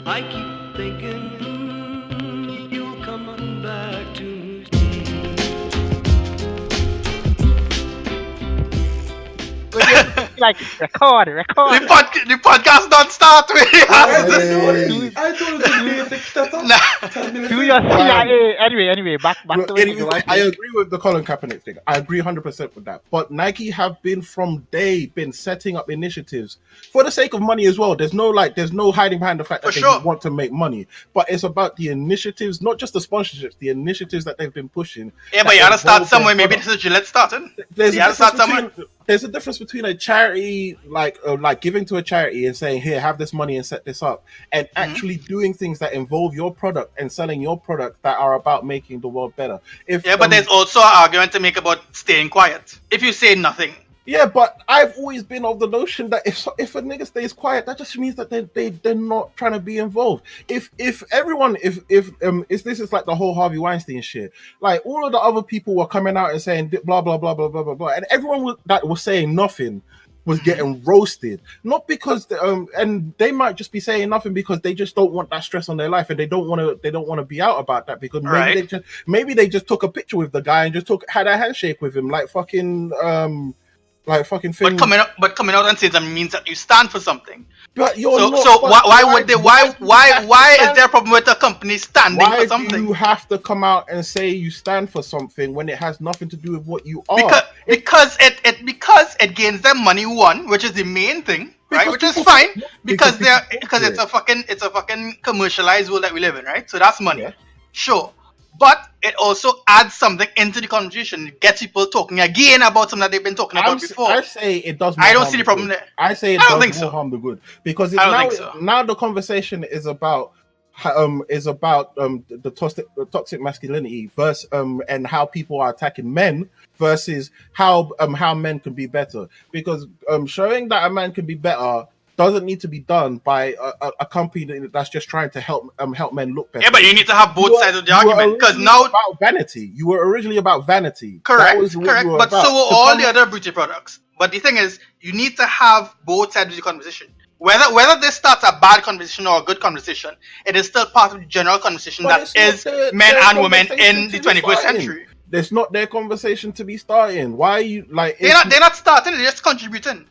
I keep thinking you'll come on back to me. Like record. The podcast don't start with I thought it was a basic setup. Do your CIA. Anyway, back to what you want. I agree with the Colin Kaepernick thing. I agree 100% with that. But Nike have been setting up initiatives for the sake of money as well. There's no hiding behind the fact that they want to make money. But it's about the initiatives, not just the sponsorships, the initiatives that they've been pushing. Yeah, but you gotta start somewhere. Maybe this is Gillette starting. There's a difference between a charity, like giving to a charity and saying, "Here, have this money and set this up," and actually doing things that involve your product and selling your product that are about making the world better. But there's also an argument to make about staying quiet. If you say nothing. Yeah, but I've always been of the notion that if a nigga stays quiet, that just means that they're not trying to be involved. If this is like the whole Harvey Weinstein shit, like all of the other people were coming out and saying blah blah blah blah blah blah blah, and everyone that was saying nothing was getting roasted, not because and they might just be saying nothing because they just don't want that stress on their life and they don't want to be out about that because maybe they just took a picture with the guy and just had a handshake with him like fucking thing. But coming out and saying something means that you stand for something. But you're why is there a problem with a company standing for something? Why do you have to come out and say you stand for something when it has nothing to do with what you are? Because it gains them money, one, which is the main thing, right? Which is fine because it's a fucking commercialized world that we live in, right? So that's money, sure. But it also adds something into the conversation. It gets people talking again about something that they've been talking about before. I say it does. I don't see the problem there. I say it does more harm than good because now the conversation is about the toxic masculinity versus and how people are attacking men versus how men can be better. Because showing that a man can be better doesn't need to be done by a company that's just trying to help men look better. Yeah, but you need to have both sides of the argument because now about vanity. You were originally about vanity. Correct. But so were all the other beauty products. But the thing is, you need to have both sides of the conversation. Whether this starts a bad conversation or a good conversation, it is still part of the general conversation that is men and women in the 21st century. It's not their conversation to be starting. Why are you like? They're not starting. They're just contributing.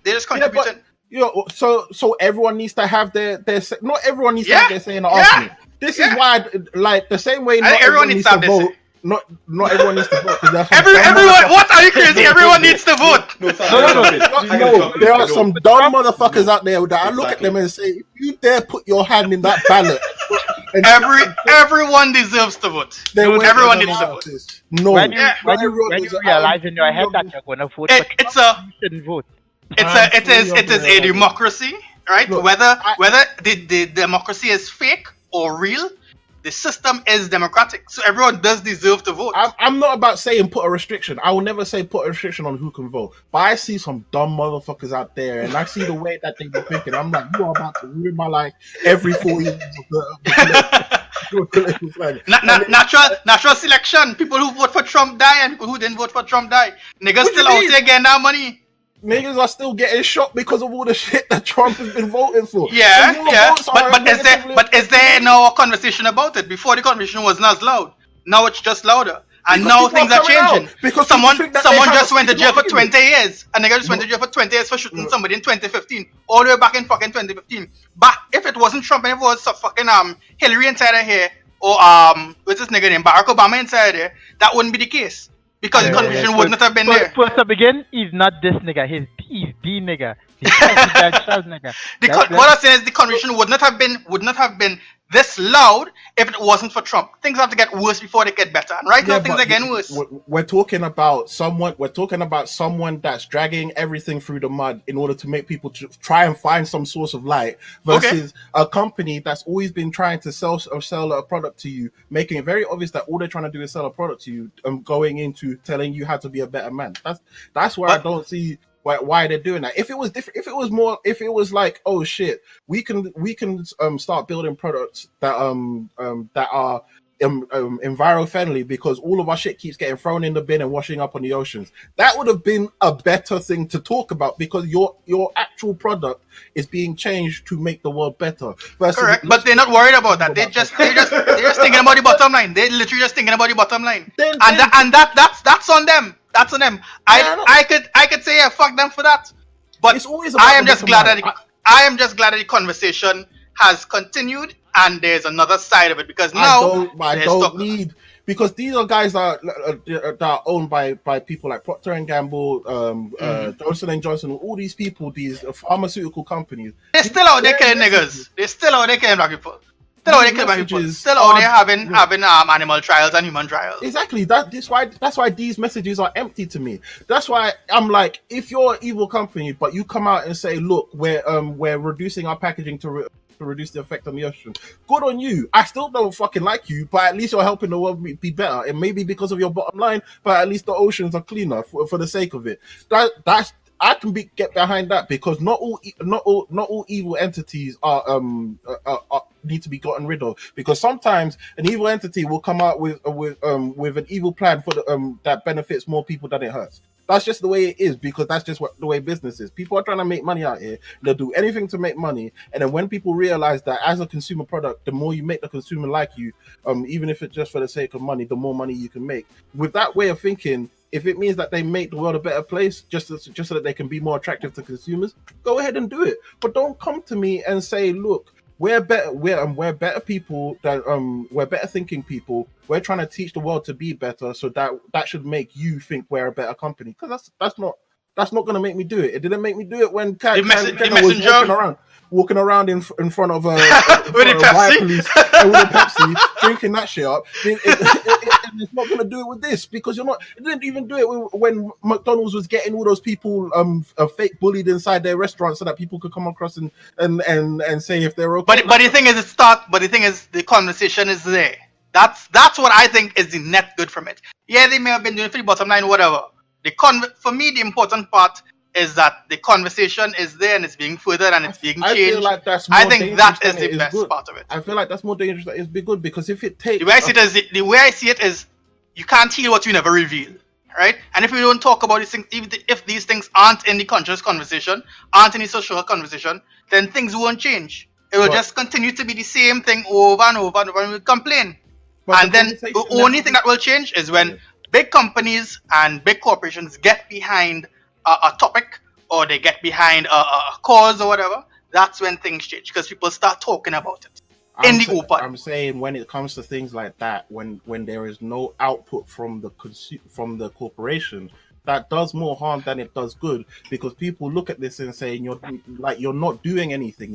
So everyone needs to have their not everyone needs to have their say in the argument. This is why, like the same way, not everyone needs to vote. Not everyone needs to vote. Everyone, what are you crazy? Everyone needs to vote. No, there are some dumb motherfuckers out there that I look at them and say, if you dare put your hand in that ballot, everyone deserves to vote. Everyone needs to vote. No, when you realize in your head that you're going to vote, you shouldn't vote. It is a democracy, right? Look, whether the democracy is fake or real, the system is democratic. So everyone does deserve to vote. I'm not about saying put a restriction. I will never say put a restriction on who can vote. But I see some dumb motherfuckers out there, and I see the way that they be thinking. I'm like, you are about to ruin my life every 4 years of the natural selection. People who vote for Trump die, and people who didn't vote for Trump die. Niggas still out there getting that money. Niggas are still getting shot because of all the shit that Trump has been voting for. But is there now a conversation about it? Before the conversation wasn't as loud. Now it's just louder. And now things are changing. Because someone just went to jail for 20 years. A nigga just went to jail for 20 years for shooting somebody in 2015. All the way back in fucking 2015. But if it wasn't Trump and if it was fucking Hillary inside of here, or what's this nigga name? Barack Obama inside there, that wouldn't be the case. Because the conversation would not have been there. First to begin, he's not this nigga. He's the nigga. Nigga. What I'm saying is the conversation would not have been this loud if it wasn't for Trump. Things have to get worse before they get better. And right now things are getting worse. We're talking about someone that's dragging everything through the mud in order to make people try and find some source of light versus a company that's always been trying to sell a product to you, making it very obvious that all they're trying to do is sell a product to you, going into telling you how to be a better man. That's where I don't see why they're doing that. If it was different, if it was like, oh shit, we can start building products that are enviro-friendly because all of our shit keeps getting thrown in the bin and washing up on the oceans. That would have been a better thing to talk about because your actual product is being changed to make the world better. Correct, but they're not worried about that. They're just thinking about the bottom line. They're literally just thinking about the bottom line. That's on them. That's on them. I could say yeah, fuck them for that. But it's always about I am just glad that the conversation has continued and there's another side of it because now I don't need because these are guys that are owned by people like Procter and Gamble, Johnson and Johnson, all these people, these pharmaceutical companies. They're still out there killing niggas. They're still out there killing black people. Still out there killing black people. Still out there having animal trials and human trials. Exactly. That's why these messages are empty to me. That's why I'm like, if you're an evil company, but you come out and say, look, we're reducing our packaging to reduce the effect on the ocean. Good on you. I still don't fucking like you, but at least you're helping the world be better. And maybe because of your bottom line, but at least the oceans are cleaner for the sake of it. That's I can get behind that because not all evil entities are need to be gotten rid of. Because sometimes an evil entity will come out with an evil plan for that benefits more people than it hurts. That's just the way it is because that's just the way business is. People are trying to make money out here. They'll do anything to make money. And then when people realize that as a consumer product, the more you make the consumer like you, even if it's just for the sake of money, the more money you can make. With that way of thinking, if it means that they make the world a better place just so that they can be more attractive to consumers, go ahead and do it. But don't come to me and say, look, we're better. We're better people. We're better thinking people. We're trying to teach the world to be better. So that should make you think we're a better company. Because that's not going to make me do it. It didn't make me do it when Kylie Jenner was walking around in front of with a riot police with a Pepsi, drinking that shit up. It's not going to do it with this because it didn't even do it when McDonald's was getting all those people fake bullied inside their restaurant so that people could come across and say if they're okay. But the thing is, the conversation is there. That's what I think is the net good from it. Yeah, they may have been doing it for the bottom line, whatever. For me, the important part is that the conversation is there and it's being furthered and it's being changed. I feel like that's more think that is the best part of it. I feel like that's more dangerous than it's be good because if it takes the way I see it is you can't heal what you never reveal, right? And if we don't talk about these things, if these things aren't in the conscious conversation, aren't in the social conversation, then things won't change. It will just continue to be the same thing over and over and over, and we complain. And then the only thing that will change is when big companies and big corporations get behind a topic or they get behind a cause or whatever. That's when things change because people start talking about it in the open. I'm saying when it comes to things like that, when there is no output from the corporation, that does more harm than it does good because people look at this and say you're not doing anything.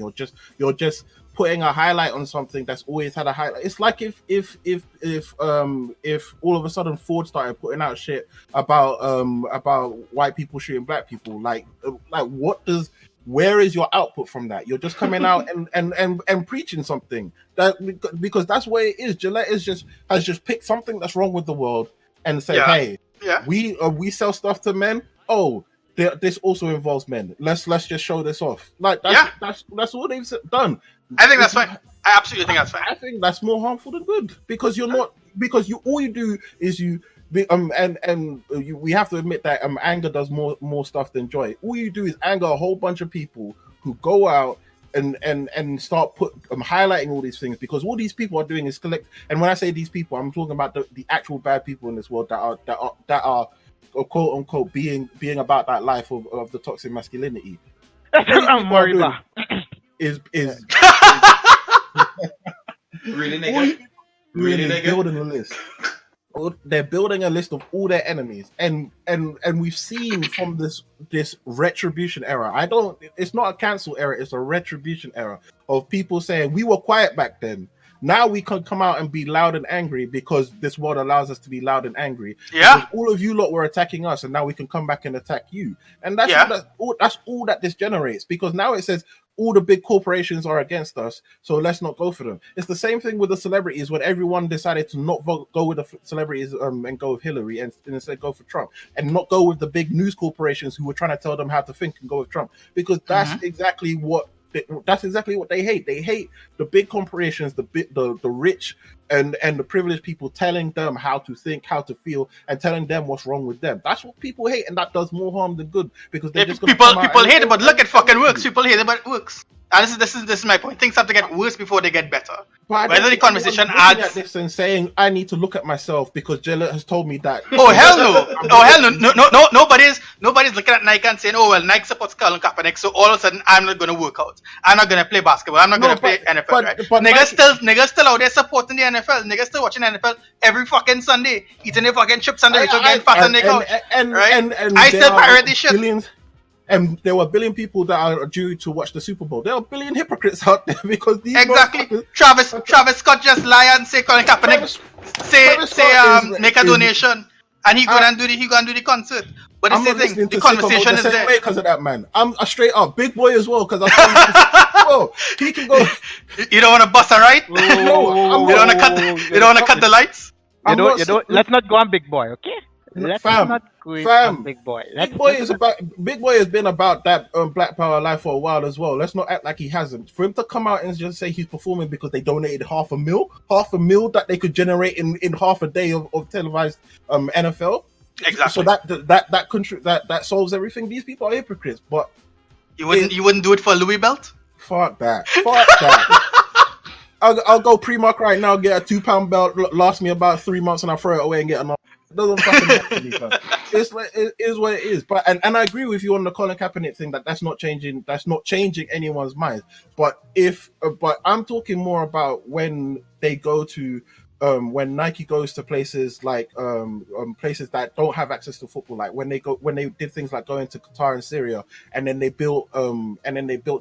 You're just putting a highlight on something that's always had a highlight. It's like if all of a sudden Ford started putting out shit about white people shooting black people. Like where is your output from that? You're just coming out and preaching something because that's where it is. Gillette has just picked something that's wrong with the world and said, hey. Yeah. We sell stuff to men. Oh, this also involves men. Let's just show this off. Like that's all they've done. I think that's fine. I absolutely think that's fine. I think that's more harmful than good because all you do is we have to admit that anger does more stuff than joy. All you do is anger a whole bunch of people who go out and start highlighting all these things because all these people are doing is collect. And when I say these people, I'm talking about the actual bad people in this world that are quote unquote being about that life of the toxic masculinity. I'm worried about. Is really nigga? Building a list. They're building a list of all their enemies, and we've seen from this retribution era. It's not a cancel era; it's a retribution era of people saying we were quiet back then. Now we can come out and be loud and angry because this world allows us to be loud and angry. Yeah, because all of you lot were attacking us, and now we can come back and attack you. And that's all that this generates. Because now it says all the big corporations are against us, so let's not go for them. It's the same thing with the celebrities when everyone decided to not go with the celebrities and go with Hillary and instead go for Trump, and not go with the big news corporations who were trying to tell them how to think and go with Trump, because that's exactly what That's exactly what they hate. They hate the big corporations, the rich and the privileged people telling them how to think, how to feel, and telling them what's wrong with them. That's what people hate, and that does more harm than good because they're just people hate it, but look, it fucking works. People hate it, but it works. And this is my point. Things have to get worse before they get better. Whether the conversation adds at this and saying I need to look at myself because Gillette has told me that. Oh hell no! Nobody's looking at Nike and saying, oh well, Nike supports Colin Kaepernick, so all of a sudden I'm not going to work out. I'm not going to play basketball. I'm not going to play NFL. Right? But niggas still out there supporting the NFL. Niggas still watching NFL every fucking Sunday, eating their fucking chips and Doritos, getting fat on their couch. Right? And I still pirate this shit. And there were a billion people that are due to watch the Super Bowl. There are a billion hypocrites out there because these Travis Scott just lie and say Colin Kaepernick make a donation and he go and do the concert. But it's the thing, the conversation is there because of that man. I'm a straight up big boy as well because he can go. You don't want to bust a right? You don't want to cut the lights. Let's not go on big boy, okay? Let's not go on big boy. Big boy has been about that Black Power life for a while as well. Let's not act like he hasn't. For him to come out and just say he's performing because they donated $500,000 that they could generate in half a day of televised NFL. Exactly. So that solves everything. These people are hypocrites. But you wouldn't do it for a Louis belt? Fuck that. I'll go Primark right now, get a £2 belt, last me about 3 months, and I'll throw it away and get another. It doesn't fucking matter to me, fam. It is what it is. But and I agree with you on the Colin Kaepernick thing that's not changing. That's not changing anyone's mind. But I'm talking more about when they go to when Nike goes to places like places that don't have access to football, like when they did things like going to Qatar and Syria, and then they built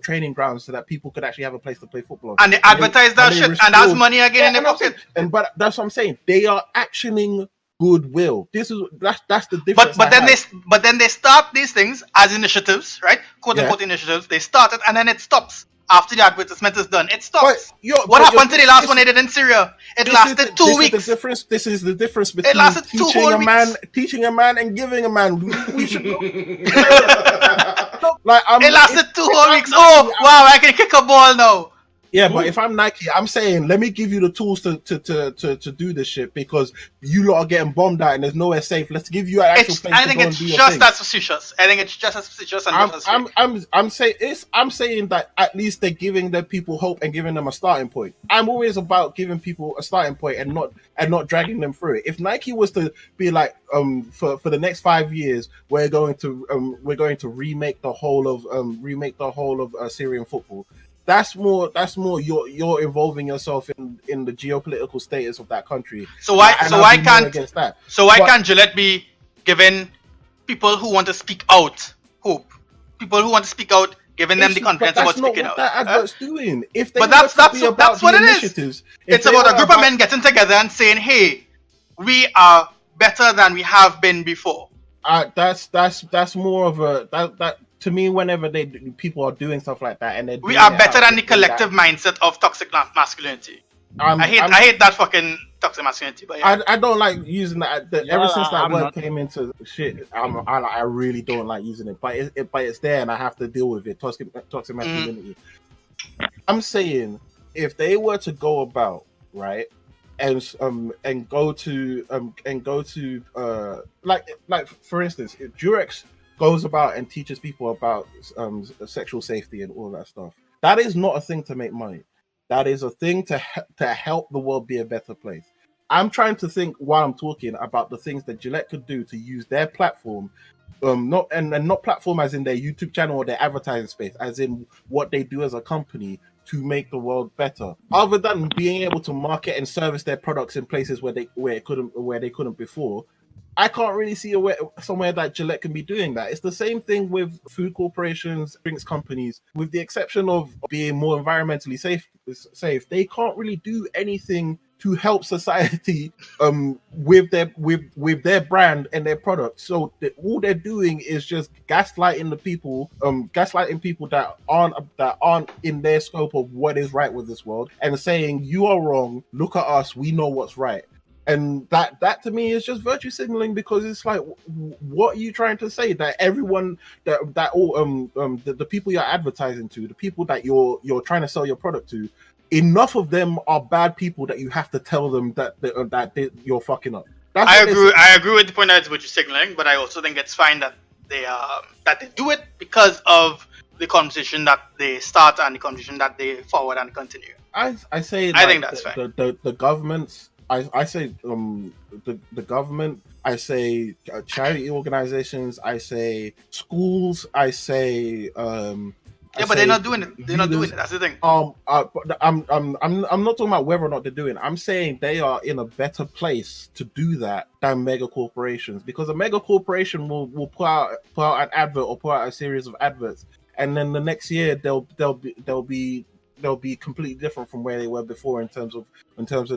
training grounds so that people could actually have a place to play football. And they advertise that shit, and that's money again in their pocket. But that's what I'm saying. They are actioning goodwill. That's the difference. But then they start these things as initiatives, right? Quote unquote initiatives. They start it and then it stops. After the advertisement is done, it stops. What happened to the last one they did in Syria? It lasted 2 weeks. This is the difference between teaching a man and giving a man. We should it lasted 2 whole weeks. Oh wow, I can kick a ball now. Yeah, but if I'm Nike, I'm saying let me give you the tools to do this shit because you lot are getting bombed out and there's nowhere safe. Let's give you an actual place. I think it's just as facetious. I'm saying that at least they're giving the people hope and giving them a starting point. I'm always about giving people a starting point and not dragging them through it. If Nike was to be like for the next 5 years we're going to remake the whole of Syrian football. That's more you're involving yourself in the geopolitical status of that country. So why can't Gillette be giving people who want to speak out hope? People who want to speak out, giving them the confidence about speaking out. That's what that advert's doing. That's what it is. It's about a group of men getting together and saying, "Hey, we are better than we have been before." That's more of that. To me, whenever people are doing stuff like that, and we are better than the collective mindset of toxic masculinity. I hate that fucking toxic masculinity. But yeah. I don't like using that. Ever since that word came into shit, I really don't like using it. But it's there, and I have to deal with it. Toxic masculinity. I'm saying if they were to go about right, and go to like for instance, if Durex goes about and teaches people about sexual safety and all that stuff. That is not a thing to make money. That is a thing to help the world be a better place. I'm trying to think while I'm talking about the things that Gillette could do to use their platform, not platform as in their YouTube channel or their advertising space, as in what they do as a company to make the world better. Other than being able to market and service their products in places where they couldn't before. I can't really see somewhere that Gillette can be doing that. It's the same thing with food corporations, drinks companies, with the exception of being more environmentally safe. They can't really do anything to help society with their brand and their product. So all they're doing is just gaslighting people that aren't in their scope of what is right with this world, and saying you are wrong. Look at us, we know what's right. And that to me is just virtue signaling, because it's like, what are you trying to say? That everyone that all the people you're advertising to, the people that you're trying to sell your product to, enough of them are bad people that you have to tell them that you're fucking up. I agree with the point that it's virtue signaling, but I also think it's fine that they do it because of the conversation that they start and the conversation that they forward and continue. I say I think that's fine. The governments. I say the government. I say charity organizations. I say schools. I say but they're not doing it. They're not doing it. That's the thing. I'm not talking about whether or not they're doing it. I'm saying they are in a better place to do that than mega corporations, because a mega corporation will put out an advert or put out a series of adverts, and then the next year they'll be completely different from where they were before in terms of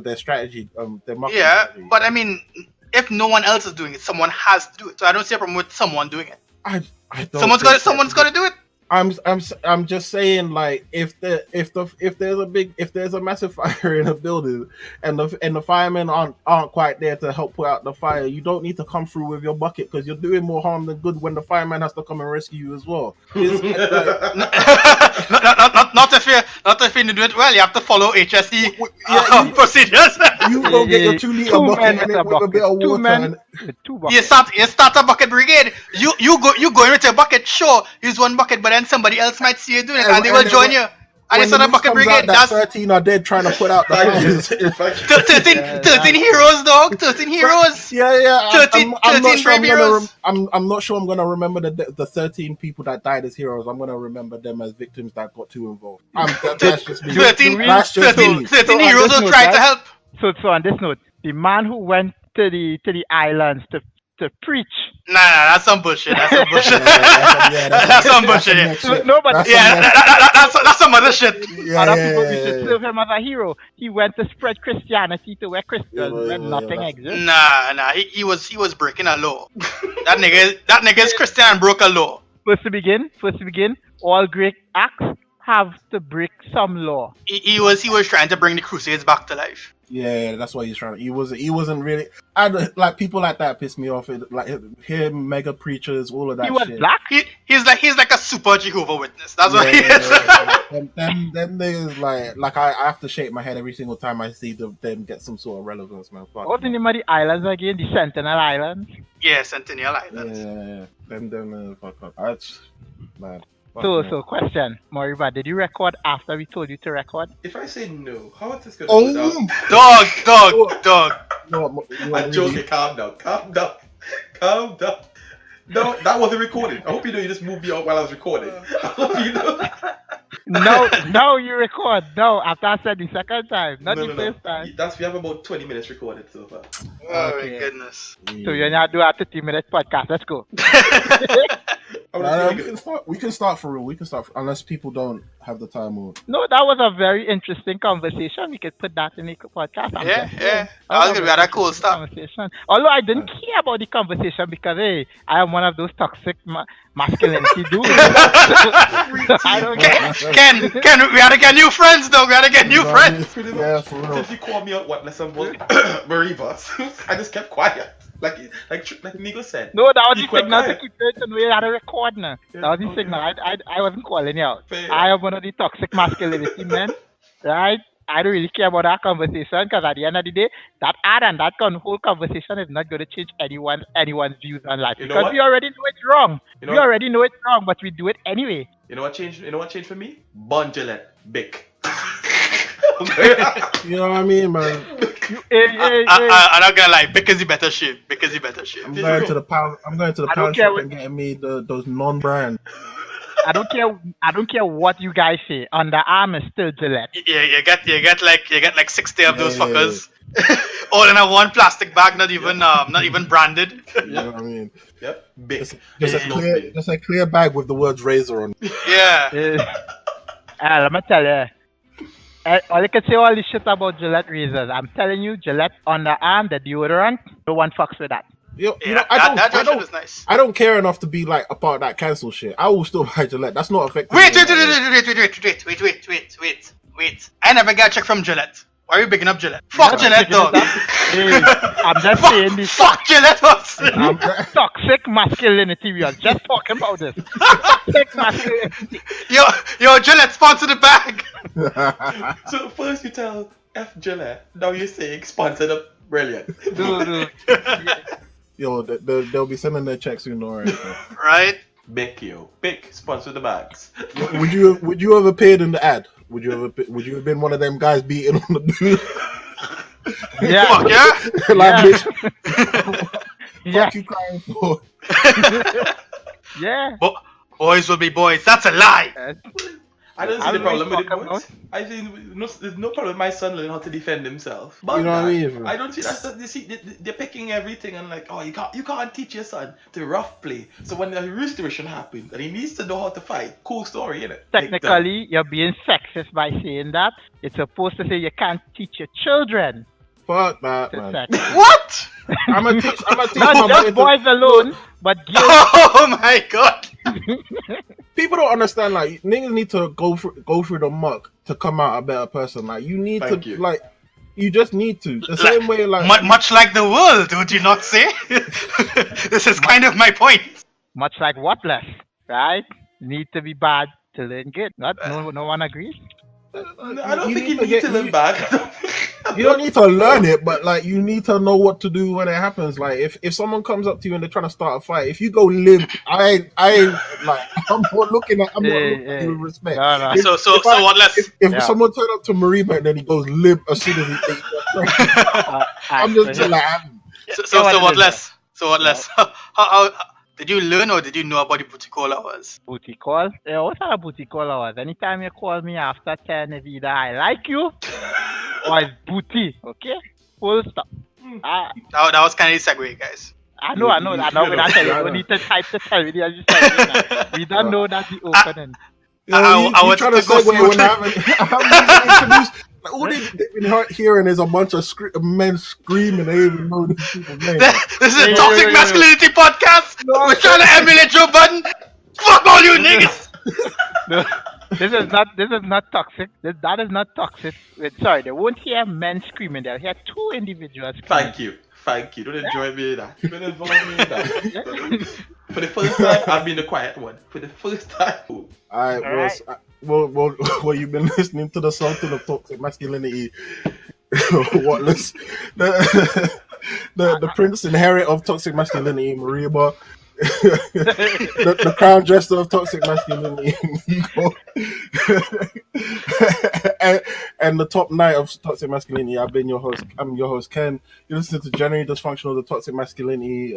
their strategy, their marketing strategy. But I mean, if no one else is doing it, someone has to do it. So I don't see a problem with someone doing it. I don't. Someone's got to do it. I'm just saying, like, if there's a massive fire in a building and the firemen aren't quite there to help put out the fire, you don't need to come through with your bucket, because you're doing more harm than good when the fireman has to come and rescue you as well. Not if you do it well. You have to follow HSE procedures. You go get your 2 liter bucket and with a bit of water. You start a bucket brigade. You go in with your bucket. Sure, use one bucket, but then somebody else might see you doing it, and they will join you. And it's not a bucket brigade. That's 13 are dead trying to put out the fires. 13 heroes, dog. 13 heroes. Yeah. 13 brave heroes. I'm not sure I'm gonna remember the 13 people that died as heroes. I'm gonna remember them as victims that got too involved. That's just me. 13 heroes will try to help. So on this note, the man who went to the islands to preach. Nah, that's some bullshit. That's some bullshit. That's some bullshit. That's some other shit. Other people, we should serve him as a hero. He went to spread Christianity to where Christians when nothing exists. Nah. He was breaking a law. That nigga is Christian and broke a law. First to begin, all great acts have to break some law. He was trying to bring the Crusades back to life. Yeah, that's what he's trying to. He wasn't really. Like people like that piss me off. Like him, mega preachers, all of that. He was shit. black. He's like a super Jehovah Witness. That's what he is. Them niggas like I have to shake my head every single time I see them get some sort of relevance, man. What's the name of the islands again? The Sentinel Islands. Yeah, Centennial Islands. Yeah. Them fuck up. That's man. So question, Moriba, did you record after we told you to record? If I say no, how is this gonna go down? Dog. No, I'm joking. Calm down. No, that wasn't recorded. I hope you know you just moved me out while I was recording. I hope you know. No, you record. No, after I said the second time, not the first time. We have about 20 minutes recorded so far. Oh my goodness. So you're not doing a 30-minute podcast. Let's go. We can start for real. We can start unless people don't have the time or. No, that was a very interesting conversation. We could put that in the podcast. Yeah. We had a cool stuff. Although I didn't care about the conversation because I am one of those toxic masculinity dudes. I don't care. Ken, we gotta get new friends though. We gotta get new friends. Yeah, for real. Since you called me out, listen, Marivas, I just kept quiet. Like Nico said. No, that was the signal to keep it and we had a record now. That was the signal. I wasn't calling you out. Fair. I am one of the toxic masculinity men, right? I don't really care about that conversation because at the end of the day, that ad and that whole conversation is not going to change anyone's views on life. Because we already know it's wrong. We already know it's wrong, but we do it anyway. You know what changed? You know what changed for me? Bon Gillette, Bic. You know what I mean, man? I'm not gonna lie, Bic is the better shit. I'm going to the pound shop and getting me those non-brand. I don't care what you guys say. Underarm is still Gillette. Yeah, you get like 60 of those fuckers. All in a one plastic bag, not even branded. You know what I mean? Yep. Big. Just a clear bag with the words razor on it. Yeah. Let me tell you. All you can say all this shit about Gillette razors. I'm telling you, Gillette underarm, the deodorant, no one fucks with that. That was nice. I don't care enough to be like a part of that cancel shit. I will still buy Gillette. That's not affecting Wait. I never got a check from Gillette. Why are you picking up Gillette? Fuck Gillette, dog. Hey, I'm just saying this. Fuck Gillette was. Toxic masculinity. We are just talking about this. Toxic masculinity. Yo, Gillette sponsor the bag. So first you tell F Gillette, now you're saying sponsor the brilliant. Dude. Yo, they'll be sending their checks soon, alright. Right? Bic, sponsor the bags. Would you have appeared in the ad? Would you have been one of them guys beating on the dude? Yeah. Fuck yeah. Like, Yeah. bitch, Yeah. fuck you crying for? Yeah. Boys will be boys. That's a lie. I don't see the problem with it, boys. I think there's no problem with my son learning how to defend himself. But You know what I mean, bro? I don't see that. You see, they're picking everything and like, oh, you can't teach your son to rough play. So when the real situation happens and he needs to know how to fight, cool story, innit? Technically, you're being sexist by saying that. It's supposed to say you can't teach your children Fuck that, to man. sex. What? I'm gonna teach Not my boy just boys alone, but girls. Oh my god. People don't understand. Like, niggas need to go through the muck to come out a better person. Like, you need Thank to you. like. You just need to. The same way, like Much like the world, would you not say? This is kind of my point. Much like what less, right? Need to be bad to learn good. No one agrees. I don't think you need to learn back. You don't need to learn it, but like you need to know what to do when it happens. Like if someone comes up to you and they're trying to start a fight, if you go limp, I ain't like I'm not looking at you with respect. No. So what less? If someone turned up to Mariba and then he goes limp as soon as he takes I'm just like So what less? So what less? How did you learn or did you know about the booty call hours? Booty call? Yeah, what are booty call hours? Anytime you call me after 10, it's either I like you or it's booty. Okay? Full stop. That was kind of the segue, guys. I know. We're not telling you. You don't need to type to tell me. We don't know that's the opening. I trying to segue when I haven't introduced. All they've been hearing is a bunch of men screaming. They even know these people's names. This is a toxic masculinity podcast. We're trying to emulate Joe Budden. Fuck all you niggas. No, this is not toxic. That is not toxic. Sorry, they won't hear men screaming. They'll hear two individuals screaming. Thank you. Don't enjoy me in that. Don't involve me in that. For the first time, I've been the quiet one. For the first time. Alright, well, you've been listening to the Sultan of Toxic Masculinity. Whatless. The Prince Inherit of Toxic Masculinity, Mariba. the Crown Jester of Toxic Masculinity, Nico. and the Top Knight of Toxic Masculinity. I'm your host, Ken. You listen to Generally Dysfunctional, the Toxic Masculinity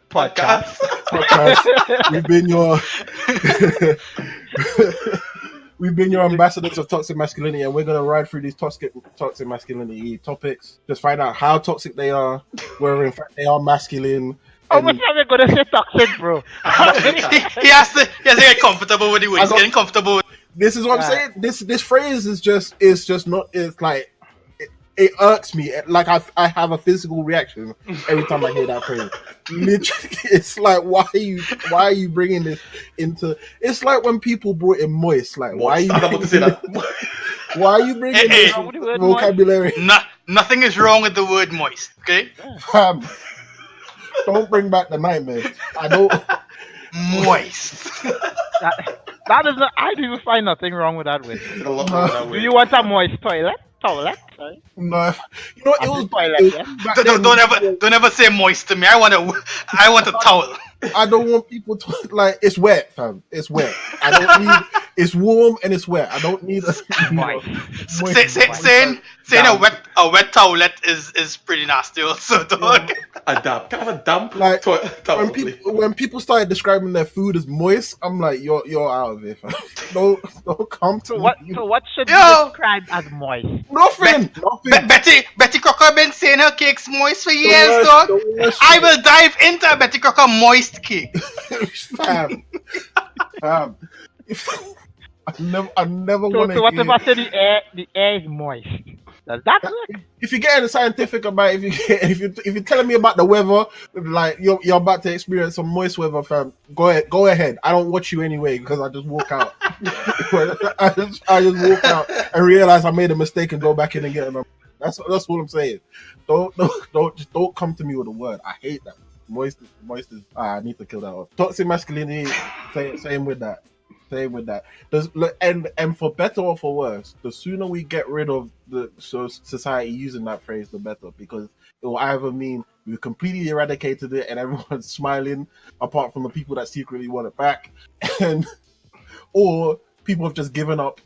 Podcast. We've been your ambassadors of toxic masculinity, and we're gonna ride through these toxic masculinity topics. Just find out how toxic they are, whether in fact they are masculine. How much are we gonna say toxic, bro? he has to get comfortable with the word. He's getting comfortable with. This is what I'm saying. This phrase is just not. It's like it irks me. Like I have a physical reaction every time I hear that phrase. Literally, it's like why are you bringing this into? It's like when people brought in moist. Like why are you? I'm about to say that. Why are you bringing this vocabulary? Nothing is wrong with the word moist. Okay. Don't bring back the nightmare. I don't. Moist. That is not. I do find nothing wrong with that word. Do you want a moist toilet? Sorry. No, you know it was toilet. Don't ever say moist to me. I want a towel. I don't want people to like. It's wet, fam. It's wet. I don't need. It's warm and it's wet. I don't need a saying a wet towelette is pretty nasty. Also, dog. A damp, kind of a damp. Like when people started describing their food as moist, I'm like, you're out of it, fam. Don't come to what. me. So what should be described as moist? Nothing. Betty Crocker been saying her cake's moist for years, dog. I will dive into a Betty Crocker moist cake. Fam. I never want to. So what if I say the air is moist? Does that work? If you're getting scientific about it, if you're telling me about the weather, like you're about to experience some moist weather, fam, go ahead. I don't watch you anyway because I just walk out. I just walk out and realize I made a mistake and go back in and get them. That's all I'm saying. Don't come to me with a word. I hate that. Moist is. I need to kill that off. Toxic masculinity. Same with that. And for better or for worse, the sooner we get rid of the society using that phrase, the better, because it will either mean we completely eradicated it and everyone's smiling, apart from the people that secretly want it back, or people have just given up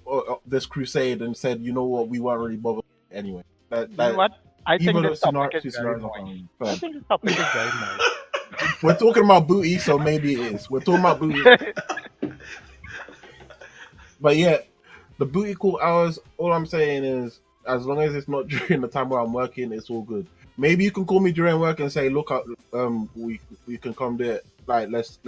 this crusade and said, you know what, we weren't really bothered anyway. You know what? I think this topic is very moist. I think this topic is very moist. We're talking about booty, so maybe it is. We're talking about booty. But yeah, the booty call hours, all I'm saying is, as long as it's not during the time where I'm working, it's all good. Maybe you can call me during work and say, look, we can come there. Like, let's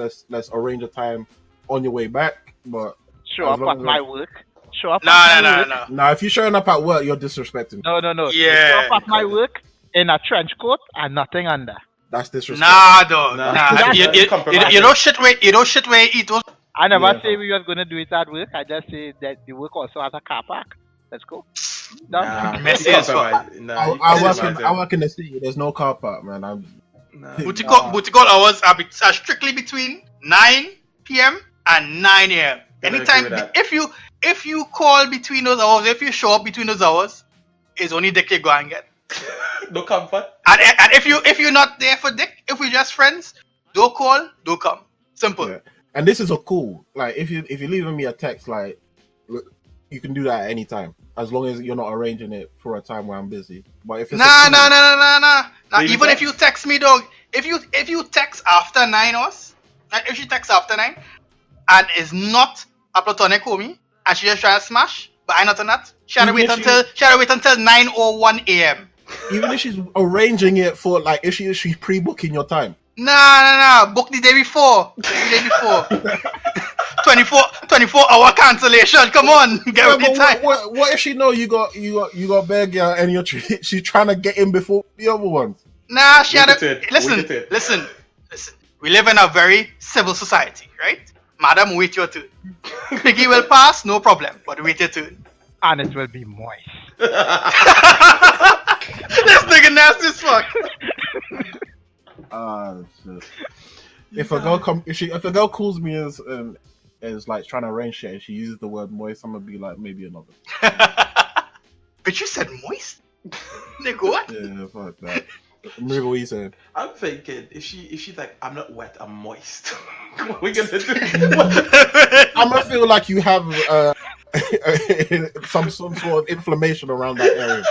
arrange a time on your way back. But show up at my work. Show up. No. Now, if you're showing up at work, you're disrespecting. No. Yeah. Show up at my work in a trench coat and nothing under. That's disrespectful. Nah, though. Nah. You don't shit where you eat. I never say we was gonna do it at work. I just say that the work also has a car park. Let's go. Messy as fuck. I work in the city. There's no car park, man. Booty call hours are strictly between 9 p.m. and 9 a.m. Anytime, if you call between those hours, if you show up between those hours, it's only dick you go and get. No comfort. And if you're not there for dick, if we're just friends, don't call, don't come. Simple. Yeah. And this is a cool. Like, if you're leaving me a text, like, you can do that at any time, as long as you're not arranging it for a time where I'm busy. But if it's nah. Even if you text me, dog, if you text after 9 hours, like if she texts after 9, and is not a platonic homie, and she just trying to smash, but I not on that, she had to wait until 9:01 a.m. Even if she's arranging it for, like, if she's pre-booking your time. Nah. Book the day before. 24-hour cancellation. Come on, get with the time. What if she know you got bare girl and she's trying to get in before the other ones? Nah, she had to listen. We live in a very civil society, right? Madam, wait your turn. Piggy will pass, no problem, but wait your turn. And it will be moist. This nigga nasty as fuck. Shit. If a girl calls me as like trying to arrange shit and she uses the word moist, I'm gonna be like, maybe another. But you said moist? Nigga, what? Yeah, fuck that. Remember what you said. I'm thinking if she's like, I'm not wet, I'm moist. What we gonna do? I'm gonna feel like you have some sort of inflammation around that area.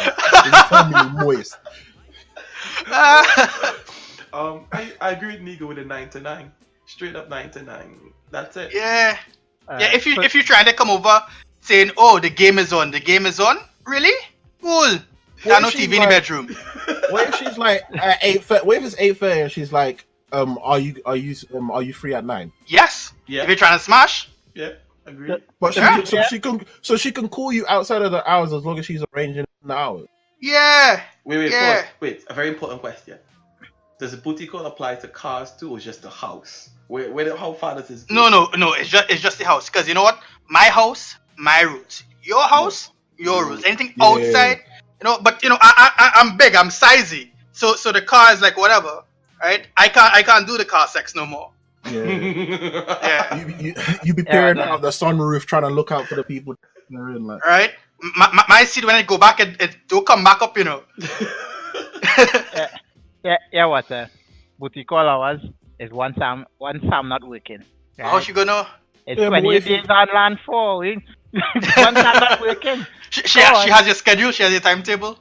You tell me you're moist. I agree with Nigo with a 9 to 9. Straight up 9 to 9. That's it. Yeah. If you try to come over saying, oh, the game is on, really? Cool. There's no TV in the bedroom. What if she's like at 8:30? What if it's 8:30 and she's like, are you free at 9? Yes. Yeah. If you're trying to smash. Yeah. Agree. But she can call you outside of the hours as long as she's arranging the hours. Yeah. Wait. Yeah. Wait. A very important question. Does the booty call apply to cars too, or just the house? How far does this go? No. It's just the house. Because you know what? My house, my rules. Your house, your rules. Anything outside, But I'm big. I'm sizey. So the car is like whatever, right? I can't do the car sex no more. Yeah. Yeah. You be peering out of the sunroof trying to look out for the people in the room, like. Right. My seat when I go back, it don't come back up. Yeah. What? Booty call hours is once I'm not working. Right? How she gonna? It's 28 days on land for. Once I'm not working. She has your schedule. She has your timetable.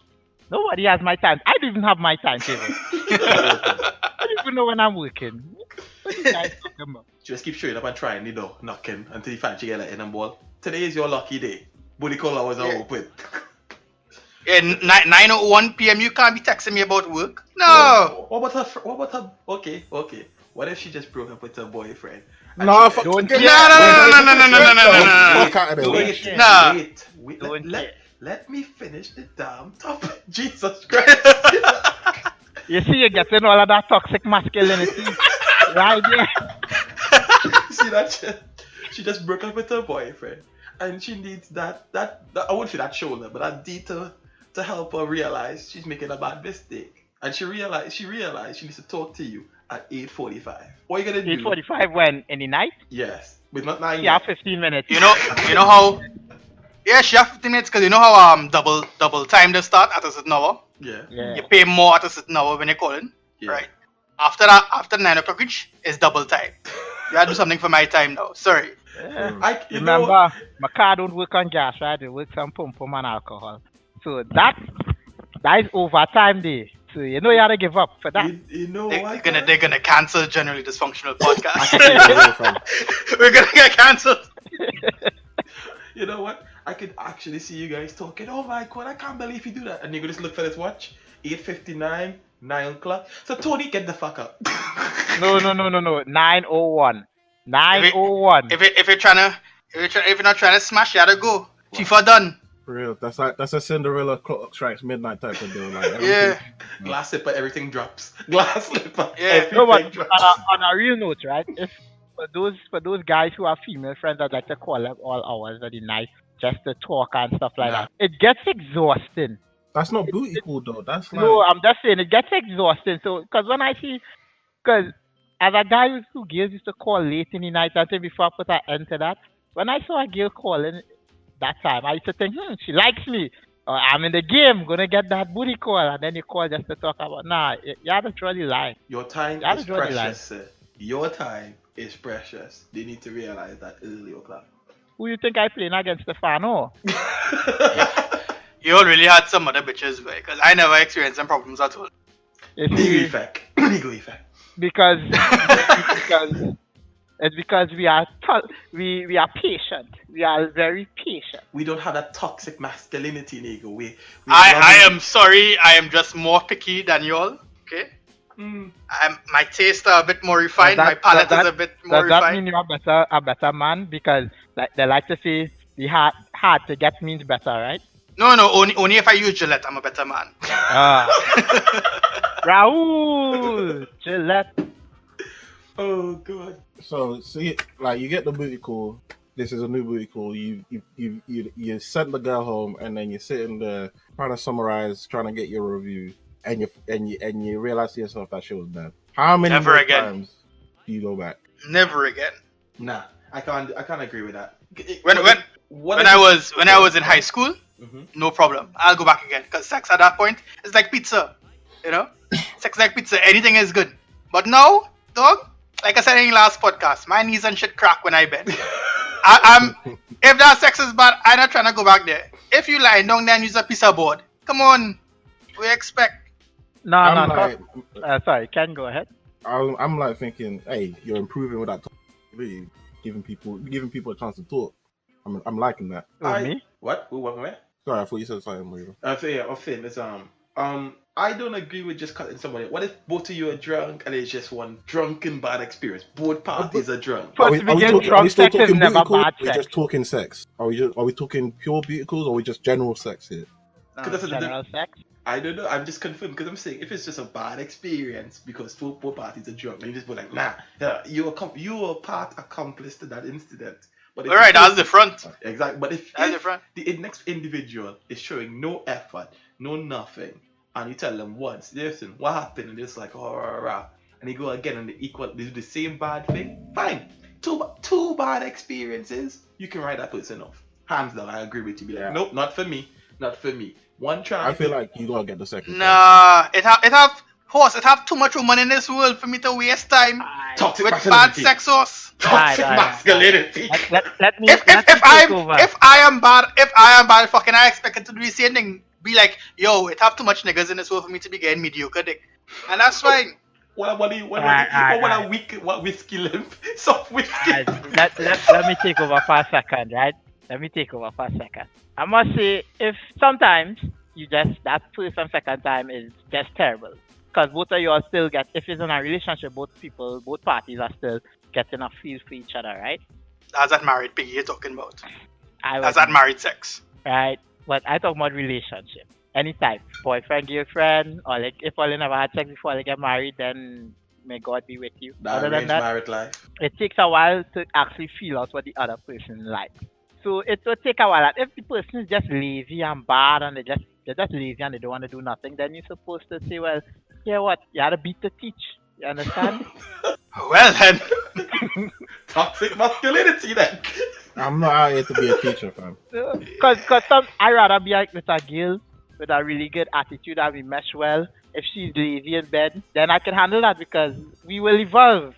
Nobody has my time. I don't even have my timetable. I don't even know when I'm working. What are you guys talking about? Just keep showing up and trying the door, knocking until you find you get in and ball. Today is your lucky day. Booty call hours are open. Yeah, 9:01 p.m. You can't be texting me about work. No. What about her? Okay. What if she just broke up with her boyfriend? No. Fuck out of there. Let me finish the damn topic. Jesus Christ. You see, you're getting all of that toxic masculinity right there. See that shit? She just broke up with her boyfriend, and she needs that I won't say that shoulder, but that D to to help her realize she's making a bad mistake. And she realized she needs to talk to you at 8:45. What are you gonna do? 8:45 when? In the night? Yes. But not 9 Yeah, yet. 15 minutes. You know how. Yeah, she have 15 minutes because you know how double time they start at a certain hour. Yeah. You pay more at a certain hour when you call in. Yeah. Right. After that, after 9 o'clock reach, it's double time. You gotta do something for my time now. Sorry. Remember, my car don't work on gas, right? It works on pump and alcohol. So that is overtime day. So you know you gotta give up for that. You know They're gonna cancel Generally Dysfunctional podcast. We're gonna get cancelled. You know what? I could actually see you guys talking. Oh my god, I can't believe you do that. And you go just look for this watch. 8:59, 9 o'clock. So Tony, get the fuck up. No. 9:01. 9:01. If you're not trying to smash, you gotta go. FIFA done. For real, that's a Cinderella clock strikes midnight type of deal. Like Yeah. Glass slipper, everything drops. Glass slipper, Yeah. everything No, but drops. on a real note, right? If for those guys who have female friends that like to call up all hours of the night just to talk and stuff like that, it gets exhausting. That's not booty call though. That's like No, I'm just saying it gets exhausting. So, because when I see, because as a guy who girls used to call late in the night, I think before I put an end to that, when I saw a girl calling that time, I used to think, she likes me. Or I'm in the game, gonna get that booty call, and then you call just to talk about. Nah, you haven't really lied. Your time That is is really precious, sir. Your time is precious. They need to realize that early o'clock. Who you think I playing against Stefano? You all really had some other bitches, because I never experienced some problems at all. It's Legal effect. Legal effect. because it's because we are patient. We are very patient. We don't have that toxic masculinity, nigga. I am sorry, I am just more picky than you all. Okay? My tastes are a bit more refined. My palate is a bit more Does that refined. mean you're a better man? Because like they like to say the hard to get means better, right? No, only if I use Gillette, I'm a better man. Raul Gillette. Oh god. so. See, like you get the booty call. This is a new booty call. You send the girl home, and then you're sitting there trying to summarize, trying to get your review, and you realize to yourself that shit was bad. How many Never more again. times do you go back? Never again. Nah, I can't agree with that. When I was in high school, no problem. I'll go back again because sex at that point is like pizza, you know. Sex is like pizza. Anything is good. But now, dog, like I said in the last podcast, my knees and shit crack when I bend. If that sex is bad, I'm not trying to go back there. If you lying down there and use a piece of board, come on, we expect. No. Sorry, Ken, go ahead. I'm like thinking, hey, you're improving with that. Really giving people a chance to talk. I'm liking that. Me? What? Where? Sorry, I thought you said something. Weird. Finn, it's I don't agree with just cutting somebody. What if both of you are drunk and it's just one drunken bad experience? Both parties are drunk. Are we still talking never booty calls? bad Or we sex. just talking sex? Are we talking pure booty calls or are we just general sex here? General sex. I don't know. I'm just confirmed because I'm saying if it's just a bad experience because both parties are drunk, and you just be like, nah, you are part accomplice to that incident. But All right, that's different. Exactly. But if different. the next individual is showing no effort, no nothing, and you tell them once, listen, what happened? And it's like, and you go again and they do the same bad thing. Fine. Two bad experiences, you can write that person off. Hands down, I agree with you. Be like, nope, not for me. One try. I feel like you gotta get the second. Nah, it have too much woman in this world for me to waste time Toxic with bad masculinity. sex sauce. Toxic masculinity. Let me If I am bad, fucking I expect it to do the same thing. Be like, yo, it have too much niggas in this world for me to be getting mediocre dick, and that's fine. What whiskey limp? Soft whiskey. Let me take over for a second, right? I must say, if sometimes that first and second time is just terrible. Because both of you are still if it's in a relationship, both parties are still getting a feel for each other, right? That's that married piggy you're talking about. I That's that married sex. Right? But I talk about relationship. Any type. Boyfriend, girlfriend, or like if all never had sex before they get married, then may God be with you. That Other than that, married life. it takes a while to actually feel out what the other person likes. So it will take a while. If the person is just lazy and bad and they just they're just lazy and they don't want to do nothing, then you're supposed to say, well, yeah, what? You had to beat the teach. You understand? Well then. Toxic masculinity then. I'm not out here to be a teacher, fam. Cause I rather be like with a girl with a really good attitude and we mesh well. If she's lazy in bed, then I can handle that because we will evolve.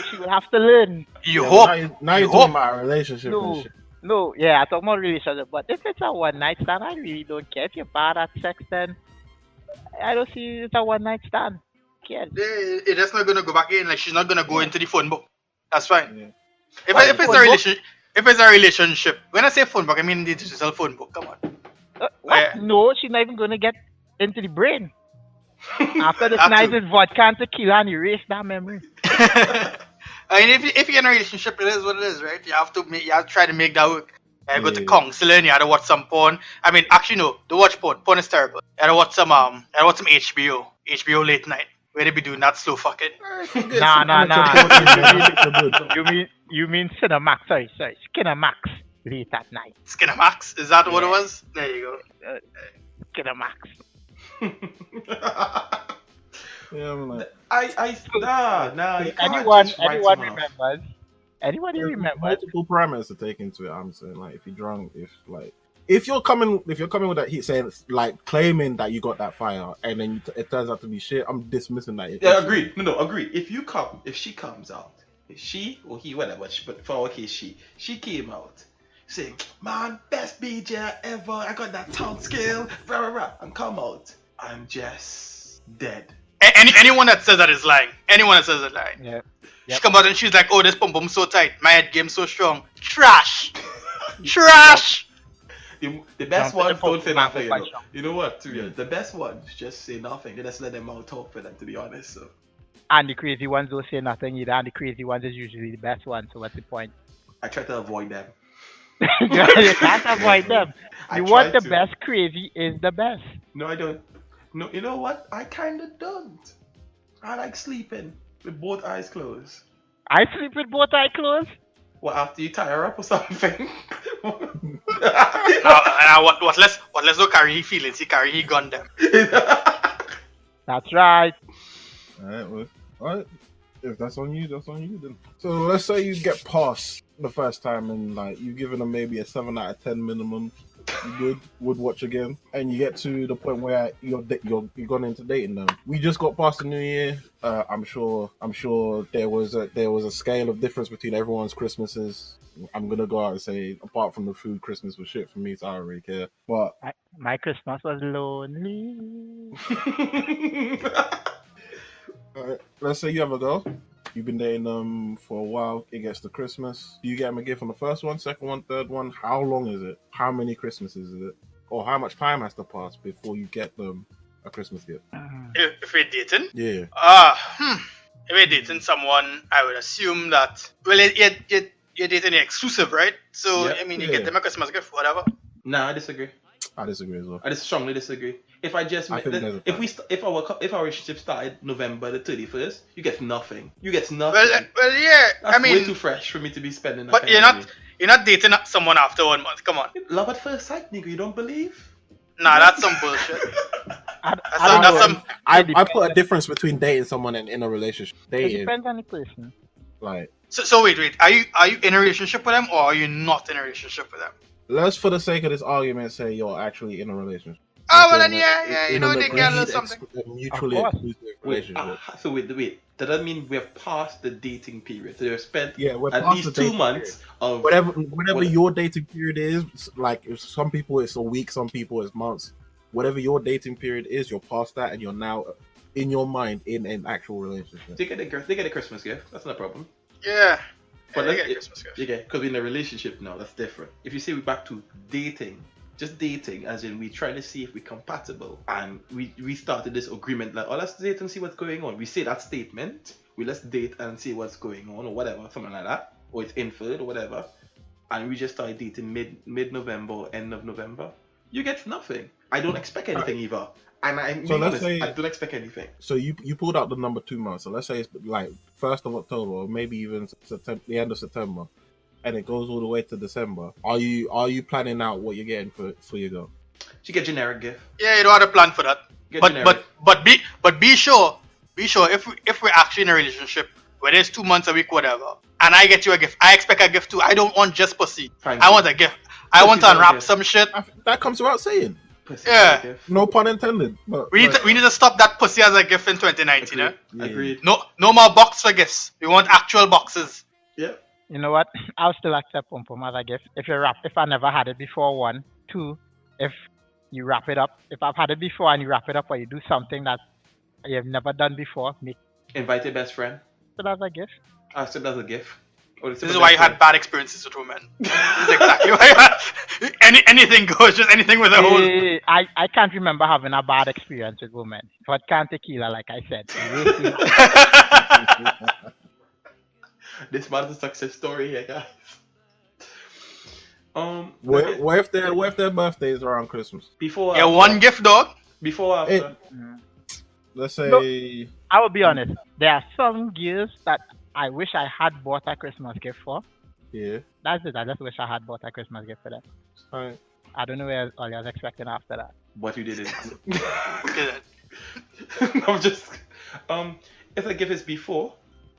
She will have to learn. You hope. Now you're talking about a relationship and shit. No, yeah, I talk about relationship. But if it's a one night stand, I really don't care. If you're bad at sex, then I don't see it's a one night stand. Kid. It's just not gonna go back in. Like she's not gonna go into the phone book. That's fine. Yeah. If it's a relationship, when I say phone book, I mean the digital phone book. Come on. What? No, she's not even gonna get into the brain. After this night with vodka and tequila and erase that memory. I mean, if you're in a relationship, it is what it is, right? You have to try to make that work. You go to counseling, you have to watch some porn. I mean, actually no, don't watch porn. Porn is terrible. You have to watch some HBO late night. Where they be doing that slow fucking. Nah. You mean Cinemax? Sorry, Skinemax late at night. Skinemax? Is that what it was? There you go. Skinemax. Yeah, I'm like, Anyone remembers? Multiple parameters to take into it. I'm saying, like, if you're drunk, if you're coming with that heat, saying like claiming that you got that fire, and then it turns out to be shit, I'm dismissing that. Yeah, agree. No, agree. If she comes out, if she or he, whatever, but for our case, she came out saying, "Man, best BJ ever. I got that tongue skill, rah rah rah," and come out, I'm just dead. Anyone that says that is lying. Anyone that says that is lying. Yeah. She come out and she's like, "Oh, this pum pum so tight. My head game so strong. Trash. Trash." The best ones don't say nothing. You know what? The best ones just say nothing. They just let them out talk for them. To be honest, so. And the crazy ones don't say nothing either. And the crazy ones is usually the best ones. So what's the point? I try to avoid them. You can't avoid them. You want the best. Crazy is the best. No, I don't. No, you know what? I kind of don't. I like sleeping with both eyes closed. I sleep with both eyes closed? Well, after you tie her up or something. What less no carry he feelings, he carry he gun them. That's right. Alright. If that's on you, that's on you then. So let's say you get past the first time and like you've given them maybe a 7 out of 10 minimum. You would watch again, and you get to the point where you're gone into dating them. We just got past the New Year. I'm sure there was a scale of difference between everyone's Christmases. I'm gonna go out and say, apart from the food, Christmas was shit for me, so I don't really care. But my Christmas was lonely. Alright, let's say you have a girl. You've been dating them for a while. It gets to Christmas. Do you get them a gift on the first one, second one, third one? How long is it? How many Christmases is it? Or how much time has to pass before you get them a Christmas gift? If we're dating? Yeah. If we're dating someone, I would assume that, well, you're dating the exclusive, right? So, yep. I mean, you get them a Christmas gift, whatever. Nah, I disagree. I disagree as well. I just strongly disagree. If our relationship started November the 31st, you get nothing. Well, yeah. That's I mean, way too fresh for me to be spending. But you're not dating someone after 1 month. Come on. Love at first sight, nigga. You don't believe? Nah, that's some bullshit. I put a difference between dating someone and in a relationship. It depends on the person. Like. So wait. Are you in a relationship with them or are you not in a relationship with them? Let's, for the sake of this argument, say you're actually in a relationship. Oh, well then, yeah, you know, they get a little something. Mutually exclusive relationship. So wait. Does that mean we have passed the dating period? So you've spent we're at least 2 months of whatever your dating period is. Like, if some people it's a week, some people it's months. Whatever your dating period is, you're past that, and you're now in your mind in an actual relationship. They get a Christmas gift. That's not a problem. Yeah. But they get a Christmas gift. Yeah, because we're in a relationship now. That's different. If you say we're back to dating. Just dating, as in we try to see if we're compatible, and we started this agreement like, oh, let's date and see what's going on. We say that statement, let's date and see what's going on, or whatever, something like that, or it's inferred or whatever, and we just started dating mid-November or end of November. You get nothing. I don't expect anything either, and I don't expect anything. So you pulled out the number 2 months. So let's say it's like 1st of October, or maybe even the end of September. And it goes all the way to December. Are you planning out what you're getting for your girl? She get generic gift. Yeah, you don't have a plan for that. But be sure if we're actually in a relationship, whether it's 2 months, a week, whatever, and I get you a gift, I expect a gift too. I don't want just pussy. I want a gift. I want to unwrap some shit. That comes without saying. Pussy no pun intended. But we need to stop that pussy as a gift in 2019. Agreed. No more box for gifts. We want actual boxes. Yeah. You know what? I'll still accept pom pom as a gift if I never had it before. 1, 2, if you wrap it up. If I've had it before and you wrap it up, or you do something that you have never done before, invite your best friend. So that's a gift. Accept as a gift. This is why you had bad experiences with women. This is exactly why anything goes, just anything with a hole. I can't remember having a bad experience with women. But can't tequila, like I said. This man is a success story here, guys. What if their birthdays are on Christmas? Before. Yeah, one gift, dog. Before after. Let's say. Look, I will be honest. There are some gifts that I wish I had bought a Christmas gift for. Yeah. That's it. I just wish I had bought a Christmas gift for them. Alright. I don't know where all you was expecting after that. What you didn't. I'm just. If a gift is before,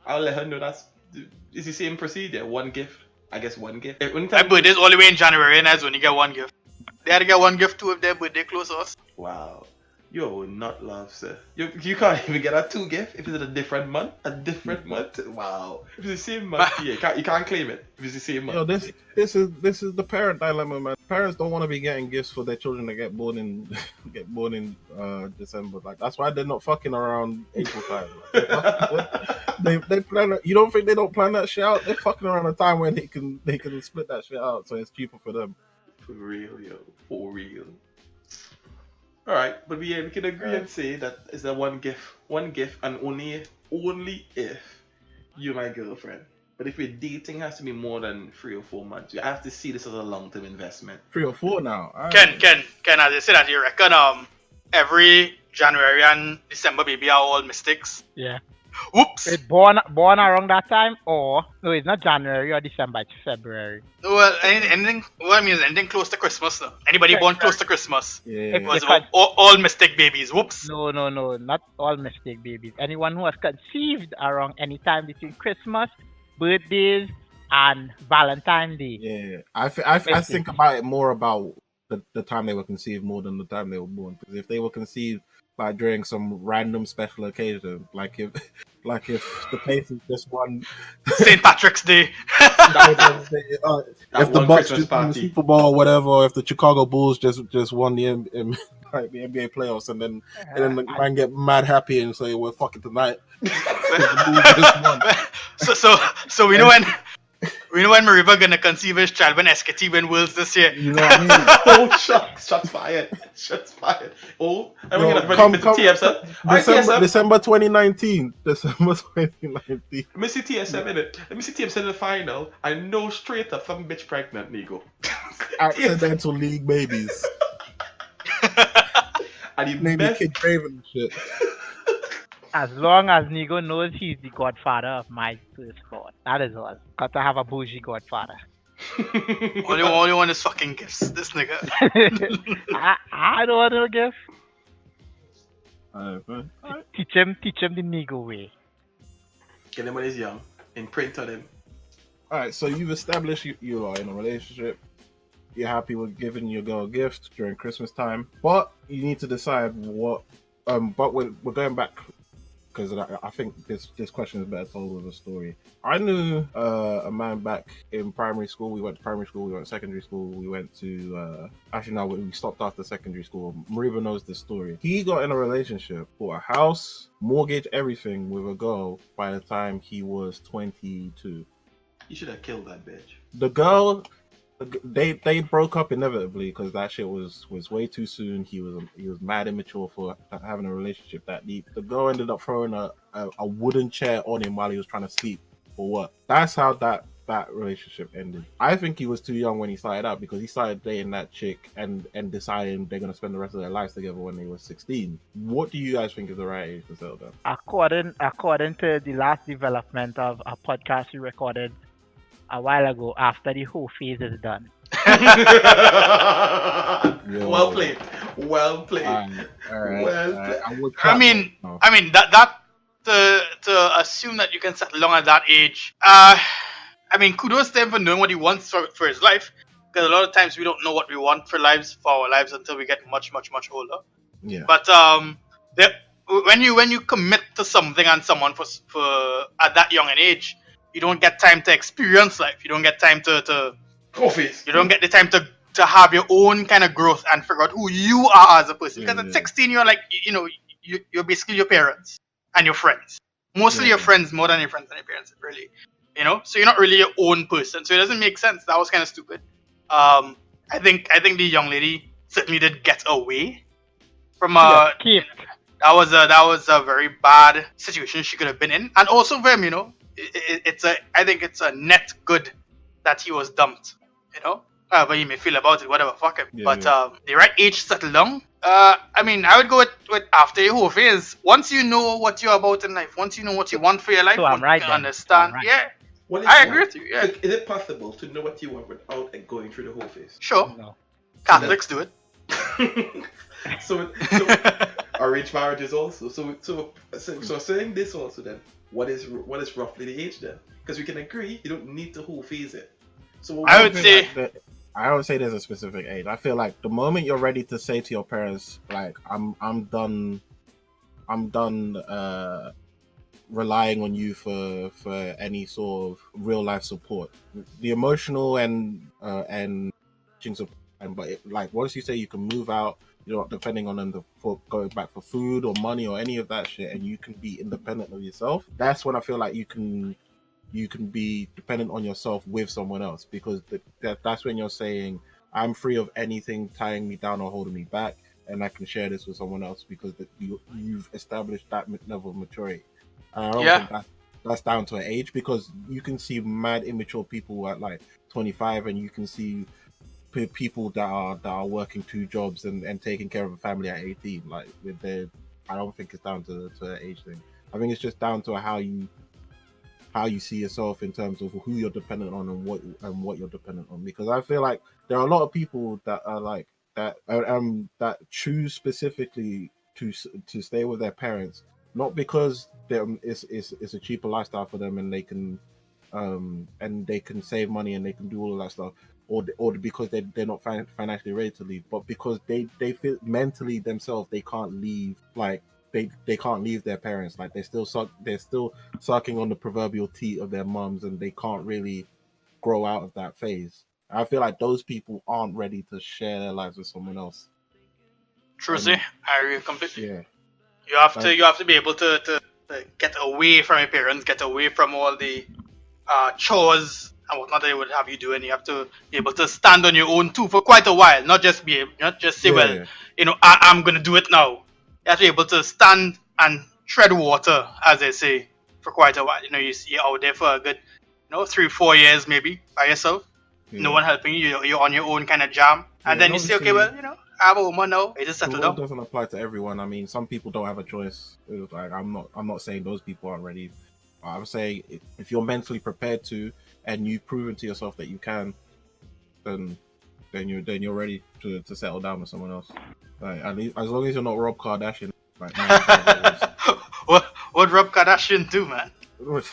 I'll let her know it's the same procedure. One gift. I guess one gift. My birthday's all the way in January, and that's when you get one gift. They had to get one gift too if their birthday close to us. Wow. You will not love, sir. You can't even get a 2 gift if it's a different month. A different month. Wow. If it's the same month, yeah, you can't claim it if it's the same month. Yo, this is the parent dilemma, man. Parents don't want to be getting gifts for their children that get born in December. Like that's why they're not fucking around April time. Like, they plan it. You don't think they don't plan that shit out? They're fucking around a time when they can split that shit out, so it's cheaper for them. For real, yo. For real. Alright, but we can agree and say that it's a one gift, and only if you're my girlfriend. But if we're dating, it has to be more than 3 or 4 months. You have to see this as a long-term investment. 3 or 4 now. Ken, as I said that, you reckon every January and December baby are all mistakes? Yeah. Whoops. It's born around that time, or no, it's not January or December, it's February. Well, anything close to Christmas. No? Anybody born close to Christmas? Yeah. Was all mistake babies. Whoops. No, not all mistake babies. Anyone who was conceived around any time between Christmas, birthdays, and Valentine's Day. Yeah, I think about it more about the time they were conceived more than the time they were born. Because if they were conceived like during some random special occasion, like if the Pacers just won St. Patrick's Day, if the Bucks just won the Super Bowl or whatever, or if the Chicago Bulls just won the NBA playoffs, and then the man get mad happy and say we're fucking tonight. So we know when Mariba gonna conceive his child when SKT win Worlds this year. You know what I mean? Oh, shots fired. Oh, I'm going to TM7. December 2019. Let me see TM7 in it. Let me see TM7 in the final. I know straight up some bitch pregnant, Nigo. Accidental league babies. And you name the kid Craven and shit. As long as Nigo knows he's the godfather of my firstborn. That is all. Got to have a bougie godfather. All you want is fucking gifts. This nigga. I don't want no gift. Alright. Teach him the Nigo way. Get him when he's young. Imprint on him. Alright, so you've established you are in a relationship. You're happy with giving your girl a gift during Christmas time. But you need to decide what but we're going back, because I think this question is better told with a story. I knew a man back in primary school. We went to primary school, we went to secondary school, we went to... actually, no, we stopped after secondary school. Mariba knows this story. He got in a relationship, bought a house, mortgaged everything with a girl by the time he was 22. You should have killed that bitch. The girl... They broke up inevitably because that shit was way too soon. He was mad immature for having a relationship that deep. The girl ended up throwing a wooden chair on him while he was trying to sleep. For what? That's how that relationship ended. I think he was too young when he started out, because he started dating that chick and deciding they're gonna spend the rest of their lives together when they were 16. What do you guys think is the right age to settle down? According to the last development of a podcast we recorded a while ago, after the whole phase is done. Well played. Well played. All right. Well played. I mean that to assume that you can settle down at that age. I mean, kudos to him for knowing what he wants for his life. Because a lot of times we don't know what we want for our lives until we get much older. Yeah. But when you commit to something and someone for at that young an age, you don't get time to experience life. You don't get time to Coffees. You don't get the time to have your own kind of growth and figure out who you are as a person. Because at 16, you're like, you're basically your parents and your friends. Mostly your friends more than your friends and your parents, really. So you're not really your own person. So it doesn't make sense. That was kind of stupid. I think the young lady certainly did get away from that was a very bad situation she could have been in, and also for him, I think it's a net good that he was dumped. However he may feel about it, whatever, fuck him. The right age to settle down. I mean, I would go with after your whole phase. Once you know what you're about in life, once you know what you want for your life, So I'm right you then. understand. So I'm right. Yeah. I agree with you. Yeah. So is it possible to know what you want without going through the whole phase? Sure. No. Catholics do it. so arranged marriages also. So saying this also then, what is roughly the age then? Because we can agree you don't need to whole phase it. So I would say there's a specific age. I feel like the moment you're ready to say to your parents, like, I'm done relying on you for any sort of real life support, the emotional and support. But once you say you can move out, you're not depending on them for going back for food or money or any of that shit, and you can be independent of yourself. That's when I feel like you can be dependent on yourself with someone else, because that's when you're saying, I'm free of anything tying me down or holding me back, and I can share this with someone else because you've established that level of maturity. I don't think that's down to an age, because you can see mad immature people at like 25, and you can see people that are working 2 jobs and taking care of a family at 18. Like, I don't think it's down to an age thing. I think it's just down to how you see yourself in terms of who you're dependent on and what you're dependent on. Because I feel like there are a lot of people that are like that that choose specifically to stay with their parents, not because it's a cheaper lifestyle for them and they can save money and they can do all of that stuff, or because they're not financially ready to leave, but because they feel mentally themselves they can't leave. Like, they can't leave their parents. Like, they're still sucking on the proverbial teat of their mums, and they can't really grow out of that phase. I feel like those people aren't ready to share their lives with someone else. True, I agree completely. Yeah. You have to be able to get away from your parents, get away from all the chores and whatnot they would have you do, and you have to be able to stand on your own too for quite a while. Not just say, I'm gonna do it now. You have to be able to stand and tread water, as they say, for quite a while. You're out there for a good 3-4 years maybe by yourself. Yeah. No one helping you. You're on your own kind of jam, and then you say, okay, well, I have a woman now. It just settle down. It doesn't apply to everyone. I mean, some people don't have a choice. Like, I'm not saying those people aren't ready. I'm saying if you're mentally prepared to, and you've proven to yourself that you can, then you're ready to settle down with someone else. Like, at least, as long as you're not Rob Kardashian. Like, what Rob Kardashian do, man? Look,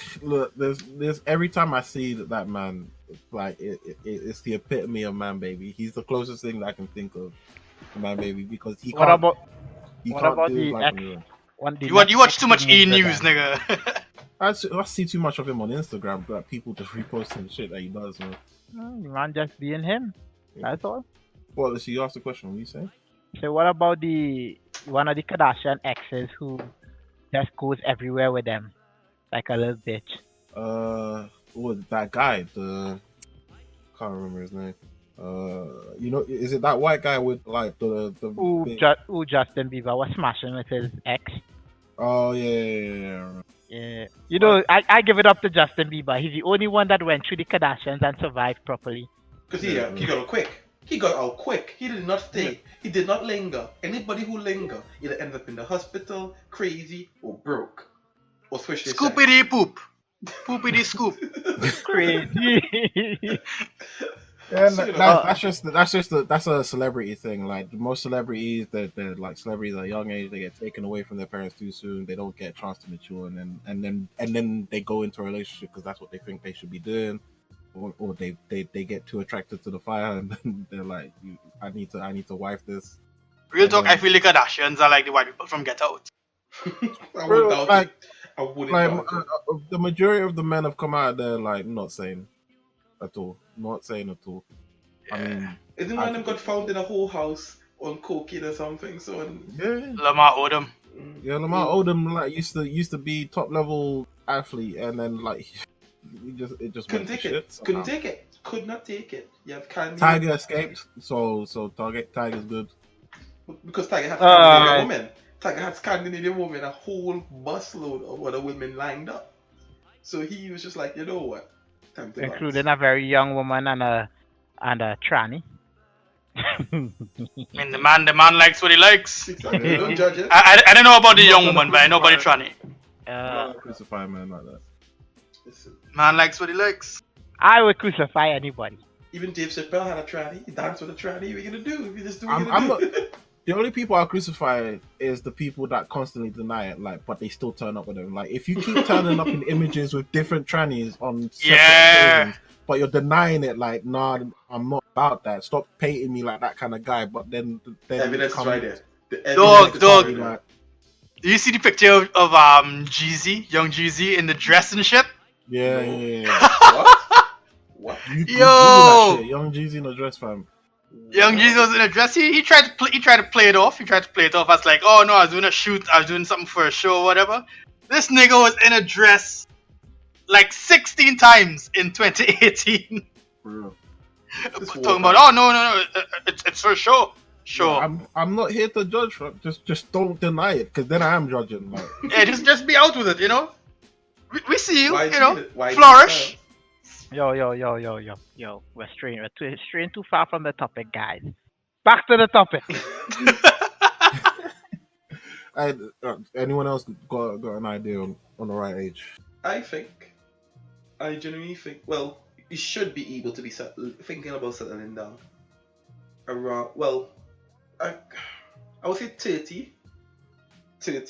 there's every time I see that man, like, it's the epitome of man baby. He's the closest thing that I can think of, man baby, because he can't. What about the ex? You watch too much E News, nigga. I see too much of him on Instagram, but people just reposting shit that he does, man. Man, just being him. That's all. Well, let's see. You asked the question. What do you say? So what about one of the Kardashian exes who just goes everywhere with them, like a little bitch? That guy? Can't remember his name. Is it that white guy with like the who Justin Bieber was smashing with his ex? Oh yeah. Yeah, I give it up to Justin Bieber. He's the only one that went through the Kardashians and survived properly. Because he got out quick. He got out quick. He did not stay. Yeah. He did not linger. Anybody who linger either ends up in the hospital, crazy, or broke. Or switch their Scoopity poop. Poopity scoop. Crazy. Yeah, So, that's a celebrity thing. Like most celebrities, they're like celebrities at a young age. They get taken away from their parents too soon. They don't get a chance to mature, and then they go into a relationship because that's what they think they should be doing, or they get too attracted to the fire, and then they're like, I need to wife this. Real And talk, I then, feel like Kardashians are like the white people from Get Out. I wouldn't bro, doubt like, it. I wouldn't like doubt it. the majority of the men have come out there like not saying at all, not saying at all. I mean, Isn't one of them got found in a whole house on cocaine or something? So yeah. Lamar Odom. Yeah, Lamar Odom like used to be top level athlete, and then like it just couldn't went take to shit. it. Couldn't take it. Could not take it. You have Kanye. Tiger escaped, so Tiger's good. Because Tiger had Scandinavian women. Tiger had Scandinavian women, a whole busload of other women lined up. So he was just like, you know what? Time to Including a very young woman and a tranny. I mean, the man likes what he likes. Exactly. Don't judge it. I don't know about the young woman, but I know about the tranny. I'm not crucify a man like that. Listen, Man likes what he likes. I would crucify anybody. even Dave Chappelle had a tranny. He danced with a tranny. What are you gonna do? If you just do what I'm you're gonna do. The only people I crucify is the people that constantly deny it, like, but they still turn up with them. Like, if you keep turning up in images with different trannies on separate occasions, but you're denying it, like, nah, I'm not about that. Stop painting me like that kind of guy. But then Evidence is right there. The Dog. evidence is right Do you see the picture of Jeezy, young Jeezy, in the dress and shit? Yeah. there. What? You Yo! that shit. Young Jeezy in a dress, fam. Young Jeezy was in a dress. He tried to play it off. He tried to play it off as like, oh no, I was doing a shoot. I was doing something for a show or whatever. This nigga was in a dress like 16 times in 2018. Bro. Talking about, oh no, it's for a show. Sure. Yeah, I'm not here to judge. Just don't deny it, because then I am judging. Like, Yeah, just be out with it, you know. We see you, Why you know, did it? Why flourish. Yo. We're straying too far from the topic, guys. Back to the topic. Anyone else got an idea on the right age? I genuinely think, well, you should be able to be thinking about settling down around, well, I would say 30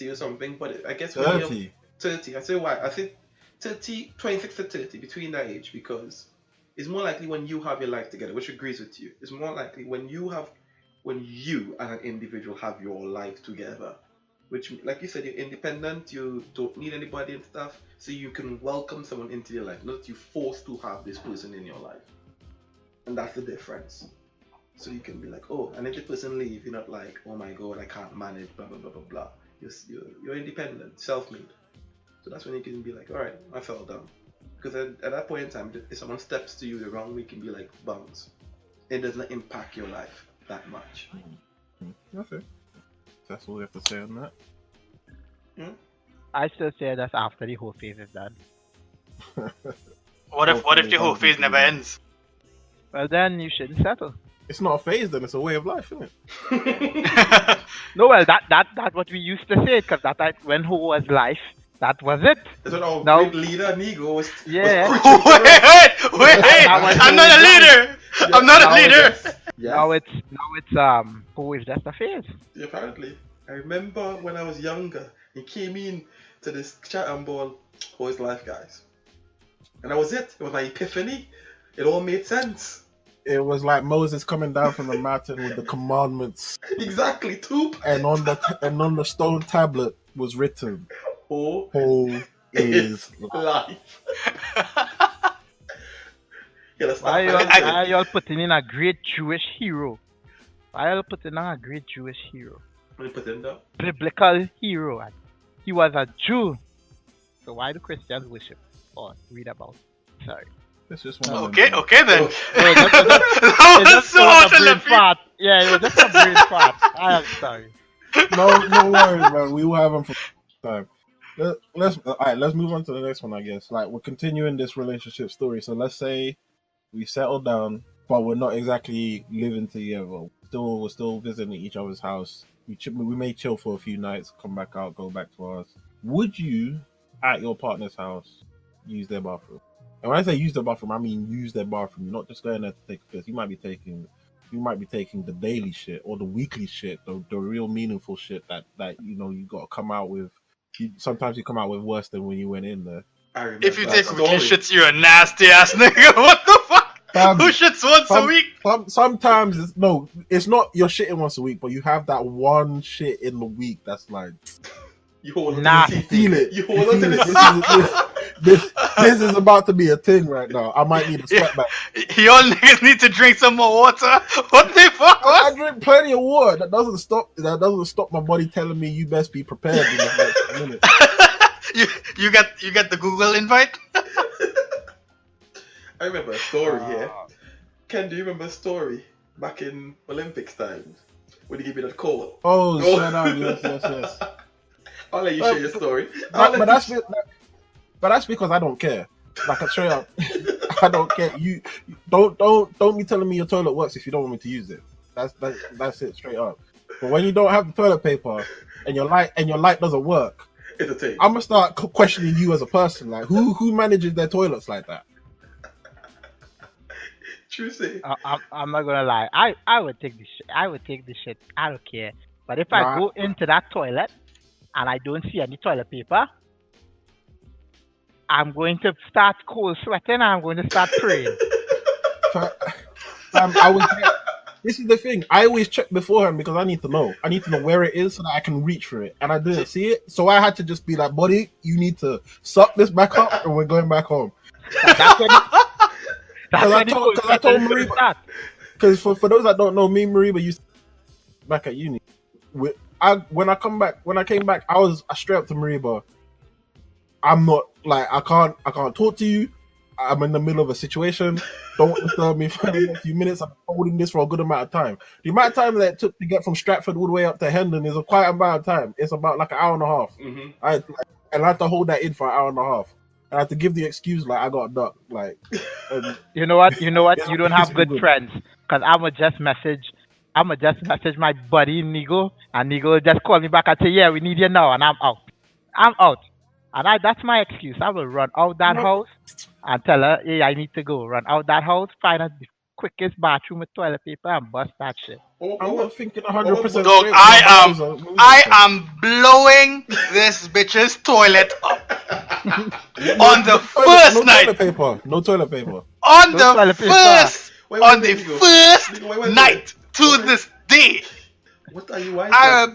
or something, but I guess 30. 30. I say why? I say 30, 26 to 30, between that age, because it's more likely when you have your life together, which agrees with you. It's more likely when you as an individual have your life together, which, like you said, you're independent, you don't need anybody and stuff, so you can welcome someone into your life, not that you're forced to have this person in your life. And that's the difference. So you can be like, oh, and if the person leave, you're not like, oh my god, I can't manage, blah blah blah blah blah. You're independent, self-made. So that's when you can be like, all right, I fell down. Because at that point in time, if someone steps to you the wrong way, you can be like, bounce. It doesn't impact your life that much. Okay. That's all we have to say on that. I still say that's after the whole phase is done. What if the whole phase never ends? Well, then you shouldn't settle. It's not a phase, then. It's a way of life, isn't it? No, well, that's what we used to say, because when who was life, that was it. That's what our Now- great leader Nego was. Yeah. Wait! I'm not a leader. I'm not a leader. Yes. Now it's who is just a phase. Yeah, apparently. I remember when I was younger, he came in to this chat and ball, how is life, guys? And that was it. It was my epiphany. It all made sense. It was like Moses coming down from the mountain with the commandments, Exactly. Two. and on the stone tablet was written, Who "Who is life? Yeah, that's Why not y'all putting in a great Jewish hero? Why y'all putting in a great Jewish hero? Let me put him down. Biblical hero. And he was a Jew. So why do Christians worship or read about? Sorry. It's just one of Okay them. then. It That was just so was out a of brain left field. fart. Yeah, it was just a brain fart. I am sorry. No worries, man. We will have them for time. Let's move on to the next one, I guess. Like, we're continuing this relationship story. So let's say we settled down, but we're not exactly living together. We're still visiting each other's house. We may chill for a few nights, come back out, go back to ours. Would you, at your partner's house, use their bathroom? And when I say use the bathroom, I mean use their bathroom. You're not just going there to take a piss. You might be taking the daily shit or the weekly shit, the real meaningful shit that you got to come out with. Sometimes you come out with worse than when you went in there. If you take weekly shits, you're a nasty ass nigga. What the fuck? Who shits once a week? Sometimes it's not you're shitting once a week, but you have that one shit in the week that's like you hold on to feel it. You hold on to this is about to be a thing right now. I might need a sweat back. Y'all niggas need to drink some more water. What the fuck? I drink plenty of water. That doesn't stop my body telling me you best be prepared in the next minute. You get the Google invite? I remember a story here. Ken, do you remember a story back in Olympics times when they gave you that call? Oh, shut up! Yes. I'll let you share your story. But that's because I don't care. Like I straight up, I don't care. You don't be telling me your toilet works if you don't want me to use it. That's it straight up. But when you don't have the toilet paper and your light doesn't work, it's a thing. I'm gonna start questioning you as a person. Like who manages their toilets like that? True say. I'm not gonna lie. I would take this shit. I don't care. But if I go into that toilet and I don't see any toilet paper, I'm going to start cold sweating and I'm going to start praying. This is the thing. I always check beforehand because I need to know. I need to know where it is so that I can reach for it. And I didn't see it. So I had to just be like, buddy, you need to suck this back up and we're going back home. Because I told Mariba. Because for those that don't know, me and Mariba used to back at uni. When I came back, I straight up to Mariba. I'm not like I can't talk to you. I'm in the middle of a situation. Don't disturb me for a few minutes. I'm holding this for a good amount of time. The amount of time that it took to get from Stratford all the way up to Hendon is a quite amount of time. It's about like an hour and a half. Mm-hmm. I had to hold that in for an hour and a half. I had to give the excuse like I got a duck. Like, you know what? You don't have good friends because I'ma just message my buddy Nigo, and Nigo will just call me back and say, "Yeah, we need you now," and I'm out. And that's my excuse. I will run out that house and tell her, "Hey, I need to go." Run out that house, find the quickest bathroom with toilet paper, and bust that shit. I'm not thinking 100%. Dog, I am blowing this bitch's toilet up on the first night. No toilet paper. On the first night to this day. What are you? I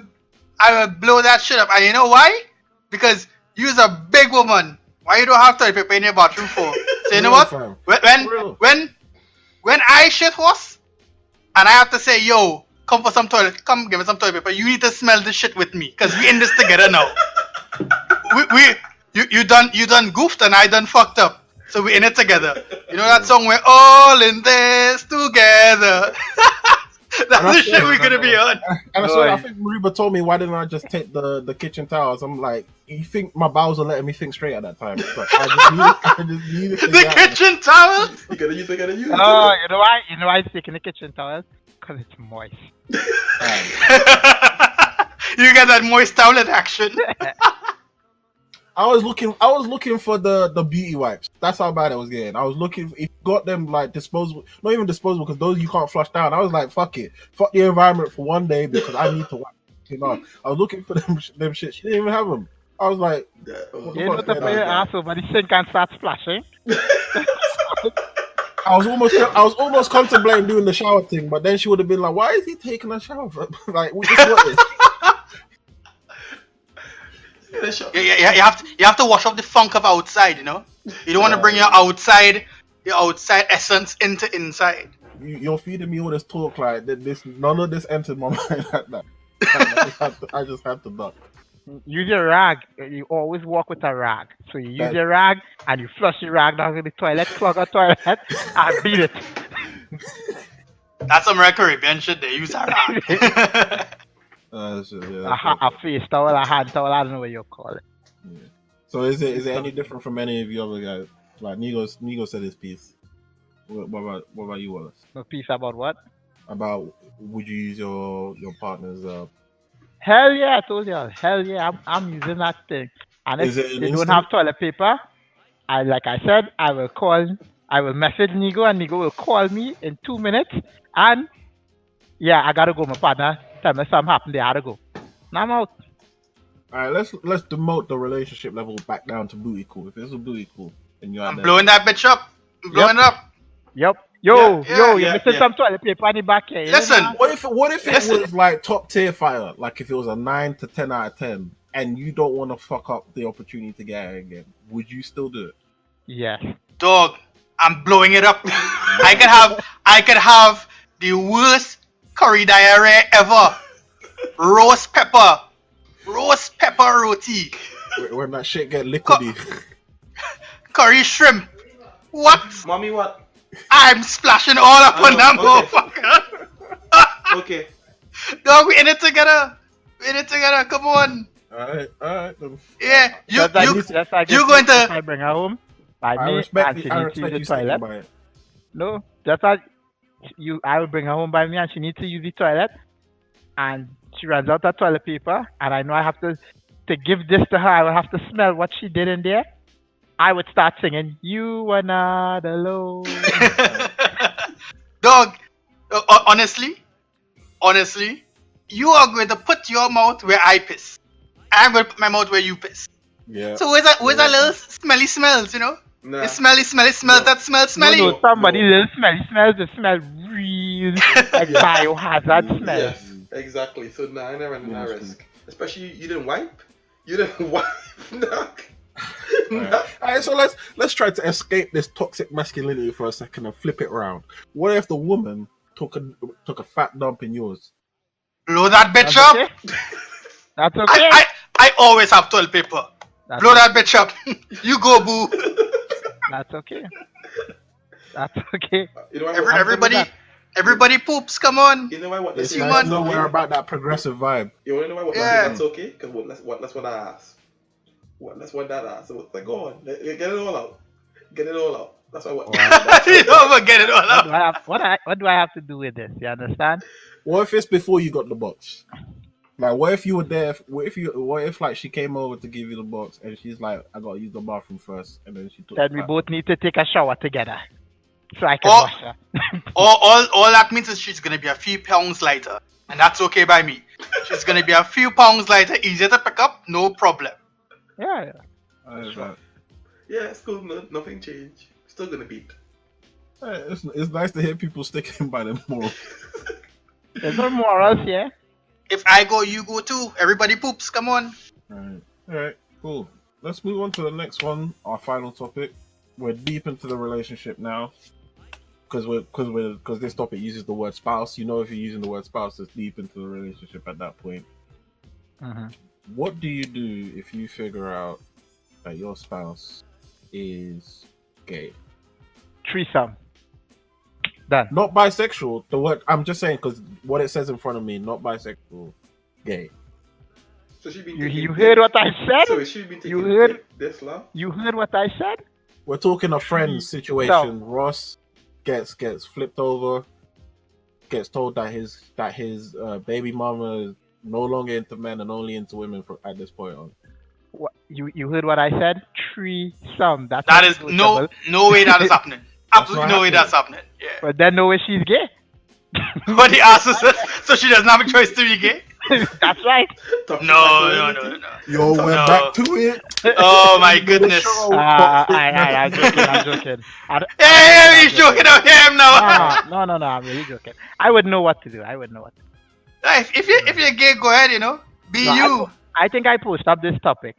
will blow that shit up, and you know why? Because you's a big woman. Why you don't have toilet paper in your bathroom for? So you know what? When I shit horse, and I have to say, yo, come for some toilet, come give me some toilet paper. You need to smell this shit with me, cause we in this together now. You done goofed and I done fucked up, so we in it together. You know that song? We're all in this together. That's the shit we're gonna be on. And I think Mariba told me, why didn't I just take the kitchen towels? I'm like, you think my bowels are letting me think straight at that time? But I just needed the kitchen towels. You gotta use. Oh, you know why? I'm taking the kitchen towels? Because it's moist. You get that moist towelette action. I was looking for the beauty wipes. That's how bad I was getting. I was looking if you got them like disposable, not even disposable because those you can't flush down. I was like, fuck it, fuck the environment for one day because I need to wipe. I was looking for them shit. She didn't even have them. I was like, you know to put your ass over the sink and start splashing. I was almost contemplating doing the shower thing, but then she would have been like, why is he taking a shower? Like we just want it. You have to wash off the funk of outside, you know. You don't want to bring your outside essence into inside. You're feeding me all this talk like this. None of this entered my mind like that. I just had to duck. Use your rag. You always walk with a rag. So you use your rag and you flush your rag down in the toilet, clog a toilet, and beat it. That's some Caribbean shit. They use a rag. A face towel, a hand towel, I don't know what you call it. Yeah. So is it any different from any of you other guys? Like Nigo said his piece. What about you, Wallace? A piece about what? About would you use your partner's Hell yeah, I told you. Hell yeah, I'm using that thing. And if they don't have toilet paper, like I said, I will message Nigo, and Nigo will call me in 2 minutes. And yeah, I gotta go. My partner tell me something happened there. I gotta go. Now I'm out. All right, let's demote the relationship level back down to booty call. If it's a booty call, then you're I'm blowing that bitch up. I'm blowing it up. Yep. You're yeah, missing yeah. some toilet paper on the back here. Listen. What if it Listen. was like top tier fire? Like if it was a 9 to 10 out of 10, and you don't want to fuck up the opportunity to get it again, would you still do it? Yes. Dog, I'm blowing it up. I could have the worst curry diarrhea ever. Roast pepper roti, When that shit get liquidy. curry shrimp. What? Mommy, what? I'm splashing all up on that motherfucker. Okay. Dog, we in it together. Come on. All right. Then. Yeah, you going to? I bring her home. By I me, respect and you. she I needs to respect use you the sticking toilet. by it. No, that's how I will bring her home by me, and she needs to use the toilet. And she runs out of toilet paper, and I know I have to give this to her. I will have to smell what she did in there. I would start singing, "You are not alone." Dog, honestly, you are going to put your mouth where I piss. I'm going to put my mouth where you piss. Yeah. So where's that little smelly smells, you know? Nah. The smelly smells that smell smelly. No, somebody little smelly smells that smell real like biohazard smell. Yes, exactly. So nah, I never run that risk. Especially you didn't wipe. Nah. All right, so let's try to escape this toxic masculinity for a second and flip it around. What if the woman took a fat dump in yours? Blow that bitch That's up. okay? That's okay. I always have toilet paper. That's Blow that bitch up. You go, boo. That's okay. That's okay. You know why? Everybody poops. Come on. You know why? What? It's You nice want- to know we're about that progressive vibe. You want to know why? What? Yeah. That's okay. Cause that's what I asked. That's what that asked. So like, go on, get it all out. That's why. You don't get it all out. What do I have to do with this? You understand? What if it's before you got the box? Like, what if you were there? What if like she came over to give you the box and she's like, "I gotta use the bathroom first," and then she took. Then we both need to take a shower together, so I can Oh. wash her. All that means is she's gonna be a few pounds lighter, and that's okay by me. She's gonna be a few pounds lighter, easier to pick up, no problem. Yeah. Yeah, it's cool. Nothing changed. Still gonna beat. It's nice to hear people sticking by them more. There's no morals here. If I go, you go too. Everybody poops. Come on. All right, cool. Let's move on to the next one. Our final topic. We're deep into the relationship now, because this topic uses the word spouse. You know, if you're using the word spouse, it's deep into the relationship at that point. Mm-hmm. What do you do if you figure out that your spouse is gay? Threesome. Done. Not bisexual. The word I'm just saying because what it says in front of me, not bisexual, gay. So she been You heard what I said? So she been taking You heard? this long? You heard what I said? We're talking a friend situation. Ross gets flipped over, gets told that his baby mama is no longer into men and only into women at this point on. What, you heard what I said? Threesome. That is no way that is happening. Absolutely no way that's happening. Yeah. But then no way she's gay. But the answer says so she doesn't have a choice to be gay. That's right. No. Yo, we're back to it. Oh my goodness. I'm joking. Hey, he's joking out him now. No, I'm really joking. I would know what to do. If you're gay, go ahead. Be you. I think I posted up this topic,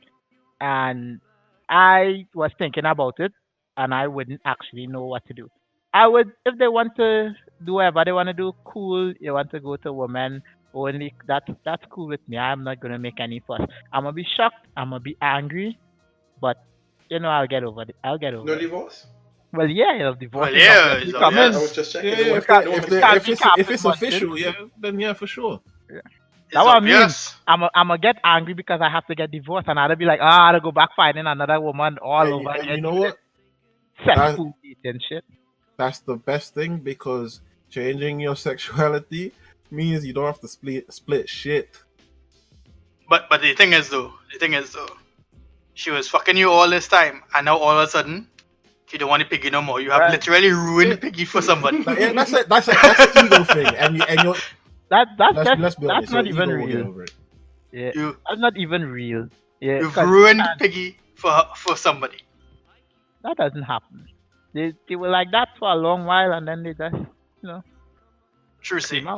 and I was thinking about it, and I wouldn't actually know what to do. I would, if they want to do whatever they want to do, cool. You want to go to women only, that's cool with me. I'm not gonna make any fuss. I'm gonna be shocked. I'm gonna be angry, but I'll get over it. No divorce? Well, yeah, he'll divorce. Well, yeah, He so come yes. in. I was just checking. If it's official, yeah, then yeah, for sure. That's what I mean. Obvious. I'm gonna get angry because I have to get divorced, and I'll be like, I'll go back finding another woman all over And again. you know what? Sex food and shit. That's the best thing because changing your sexuality means you don't have to split shit. But the thing is though, she was fucking you all this time, and now all of a sudden, she don't want the piggy no more. You have literally ruined piggy for somebody. Yeah, that's an ego thing, and you're. Let's be honest, that's not even real. Yeah, that's not even real. Yeah, you've ruined piggy for somebody. That doesn't happen. They were like that for a long while, and then they just, True say. Nah,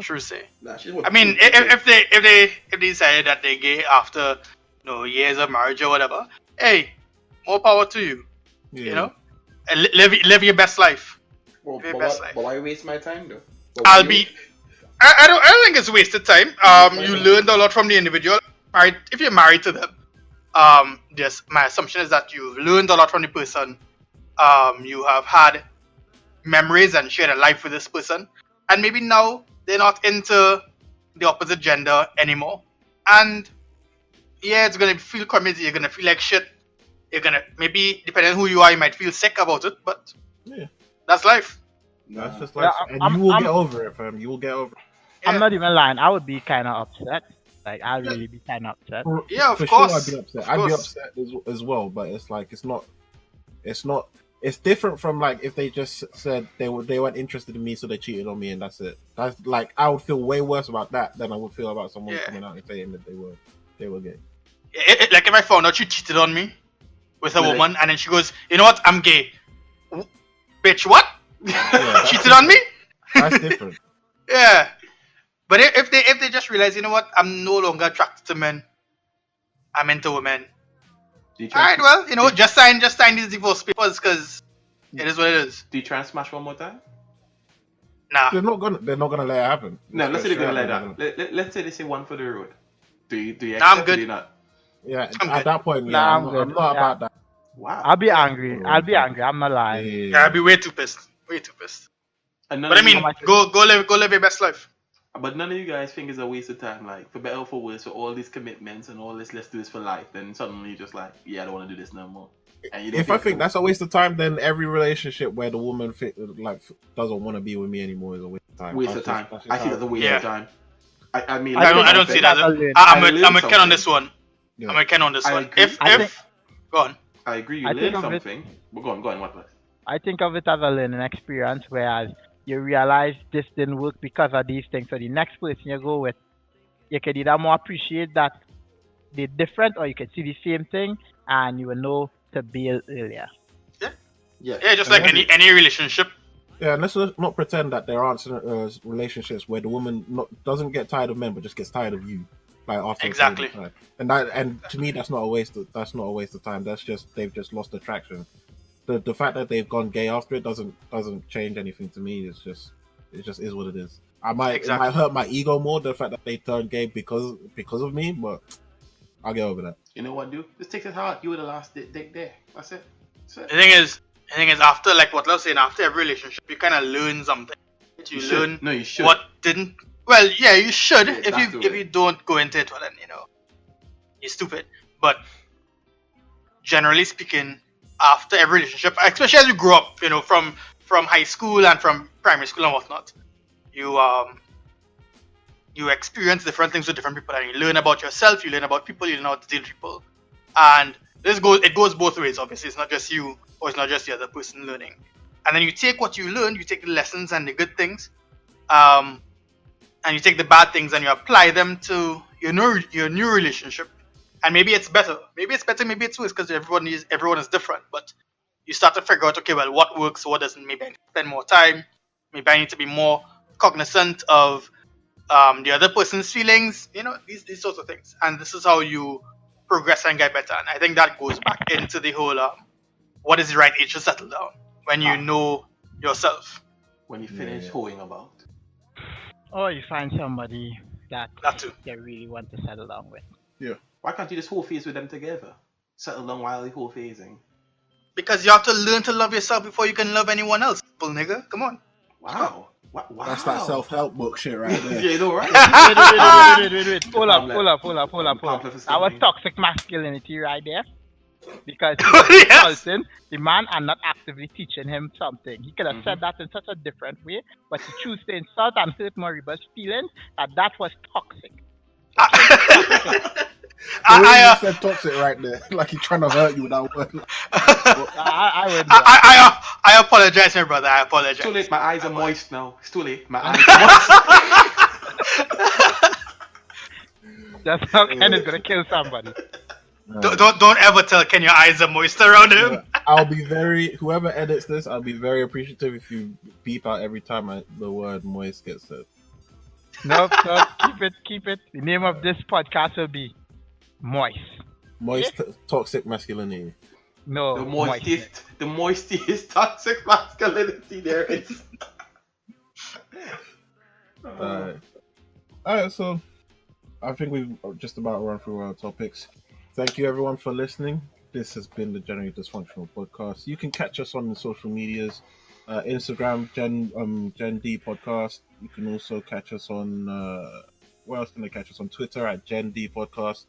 I mean, if they decided that they're gay after years of marriage or whatever, hey, more power to you. Yeah. You know, and live your best life. But why waste my time though? I don't think it's wasted time. You learned a lot from the individual. If you're married to them, my assumption is that you've learned a lot from the person. You have had memories and shared a life with this person, and maybe now they're not into the opposite gender anymore. And yeah, it's gonna feel committed. You're gonna feel like shit. You're gonna maybe, depending on who you are, you might feel sick about it. But yeah, that's life. That's just life, and you will get over it, fam. You will get over it. Yeah. I'm not even lying. I would be kind of upset. Like, I'd really be kind of upset. Yeah, of for course. Sure, I'd be upset as well. But it's like it's not. It's different from like if they just said they weren't interested in me, so they cheated on me, and that's it. That's like I would feel way worse about that than I would feel about someone coming out and saying that they were gay. Like if I found out you cheated on me with a woman, and then she goes, "You know what? I'm gay." Bitch, what? Yeah, cheated on me? That's different. Yeah, but if they just realize, you know what, I'm no longer attracted to men, I'm into women. Alright, well, just sign these divorce papers because it is what it is. Do you try and smash one more time? Nah. They're not gonna let it happen. No, let's say they're gonna let that. Let's say they say one for the road. Do you accept I'm good. Or do you not? Yeah, I'm at good. that point, I'm not about that. Wow. I'll be angry. I'm not lying. Yeah, I'll be way too pissed. But I mean, go live your best life. But none of you guys think it's a waste of time, like, for better or for worse, for all these commitments and all this, let's do this for life, then suddenly you're just like, yeah, I don't want to do this no more. And if I think that's a waste of time, then every relationship where the woman doesn't want to be with me anymore is a waste of time. Waste of time. I think that's a waste of time. I mean, I don't see that. I'm a Ken on this one. Yeah. I'm a Ken on this one. Agree. Go on. I agree. You learn something. But go on. What? I think of it as a learning experience, whereas you realize this didn't work because of these things. So the next person you go with, you can either more appreciate that they're different, or you can see the same thing and you will know to bail earlier. Yeah, just like any relationship. Yeah, and let's not pretend that there aren't relationships where the woman doesn't get tired of men, but just gets tired of you. Like after exactly. And to me, that's not a waste of time. That's just they've just lost attraction. The fact that they've gone gay after it doesn't change anything to me. It just is what it is. It might hurt my ego more, the fact that they turned gay because of me, but I'll get over that. You know what, dude? Just take it hard. You were the last dick there. That's it. The thing is, after, like what I was saying, after every relationship, you kind of learn something. You learn you should. What didn't. Well, yeah, you should. If you don't go into it, well, then you're stupid. But generally speaking, after every relationship, especially as you grow up, from high school and from primary school and whatnot, you experience different things with different people, and you learn about yourself, you learn about people, you learn how to deal with people, and it goes both ways. Obviously, it's not just you or it's not just the other person learning, and then you take what you learn, you take the lessons and the good things, and you take the bad things and you apply them to your new relationship. And maybe it's better, maybe it's worse, because everyone is different. But you start to figure out, okay, well, what works, what doesn't. Maybe I need to spend more time. Maybe I need to be more cognizant of the other person's feelings. These sorts of things. And this is how you progress and get better. And I think that goes back into the whole what is the right age to settle down, when you know yourself. When you finish hoeing about. Or you find somebody that too. you really want to settle down with. Yeah. Why can't you just whole phase with them together? Settle down while you whole phasing. Because you have to learn to love yourself before you can love anyone else, nigga. Come on. Wow. Wow. That's that self-help book shit right there. Yeah, no, right? Wait. Pull up. That was toxic masculinity right there. Because he was insulting the man and not actively teaching him something. He could have said that in such a different way, but he chose to insult and hurt Mariba's feelings, that was toxic. I said toxic right there, like he's trying to hurt you with that word. I would. I apologize, my brother. I apologize. It's too late. My eyes are moist now. It's too late. My eyes are moist. That's how Ken is gonna kill somebody. Don't ever tell Ken your eyes are moist around him. I'll be whoever edits this, I'll be very appreciative if you beep out every time the word moist gets said. Nope, keep it. The name of this podcast will be Moist. Moist, toxic masculinity. No, the moistiest toxic masculinity there is. Alright, so I think we've just about run through our topics. Thank you everyone for listening. This has been the Generally Dysfunctional Podcast. You can catch us on the social medias. Instagram, Gen D Podcast. You can also catch us on where else can they catch us? On Twitter at Gen D Podcast.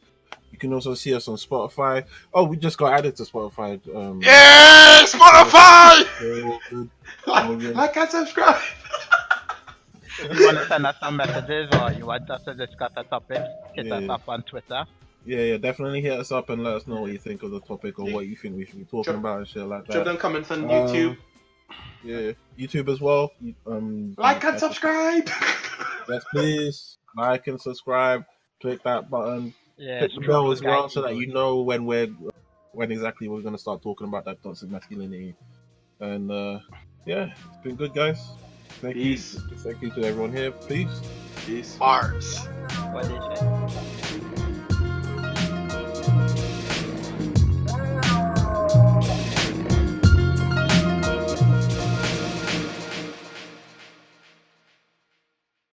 You can also see us on Spotify. Oh, we just got added to Spotify. Yeah, Spotify! Like and subscribe. If you want to send us some messages or you want us to discuss a topic, hit us up on Twitter. Yeah, definitely hit us up and let us know what you think of the topic or what you think we should be talking about and shit like that. Drop them comments on YouTube. Yeah, YouTube as well. Like and subscribe. Yes, please. Like and subscribe. Click that button. Yeah, click the bell as well so that you know when exactly we're going to start talking about that toxic masculinity. And yeah, it's been good, guys. Thank you to everyone here. Peace. Bars. What did you say?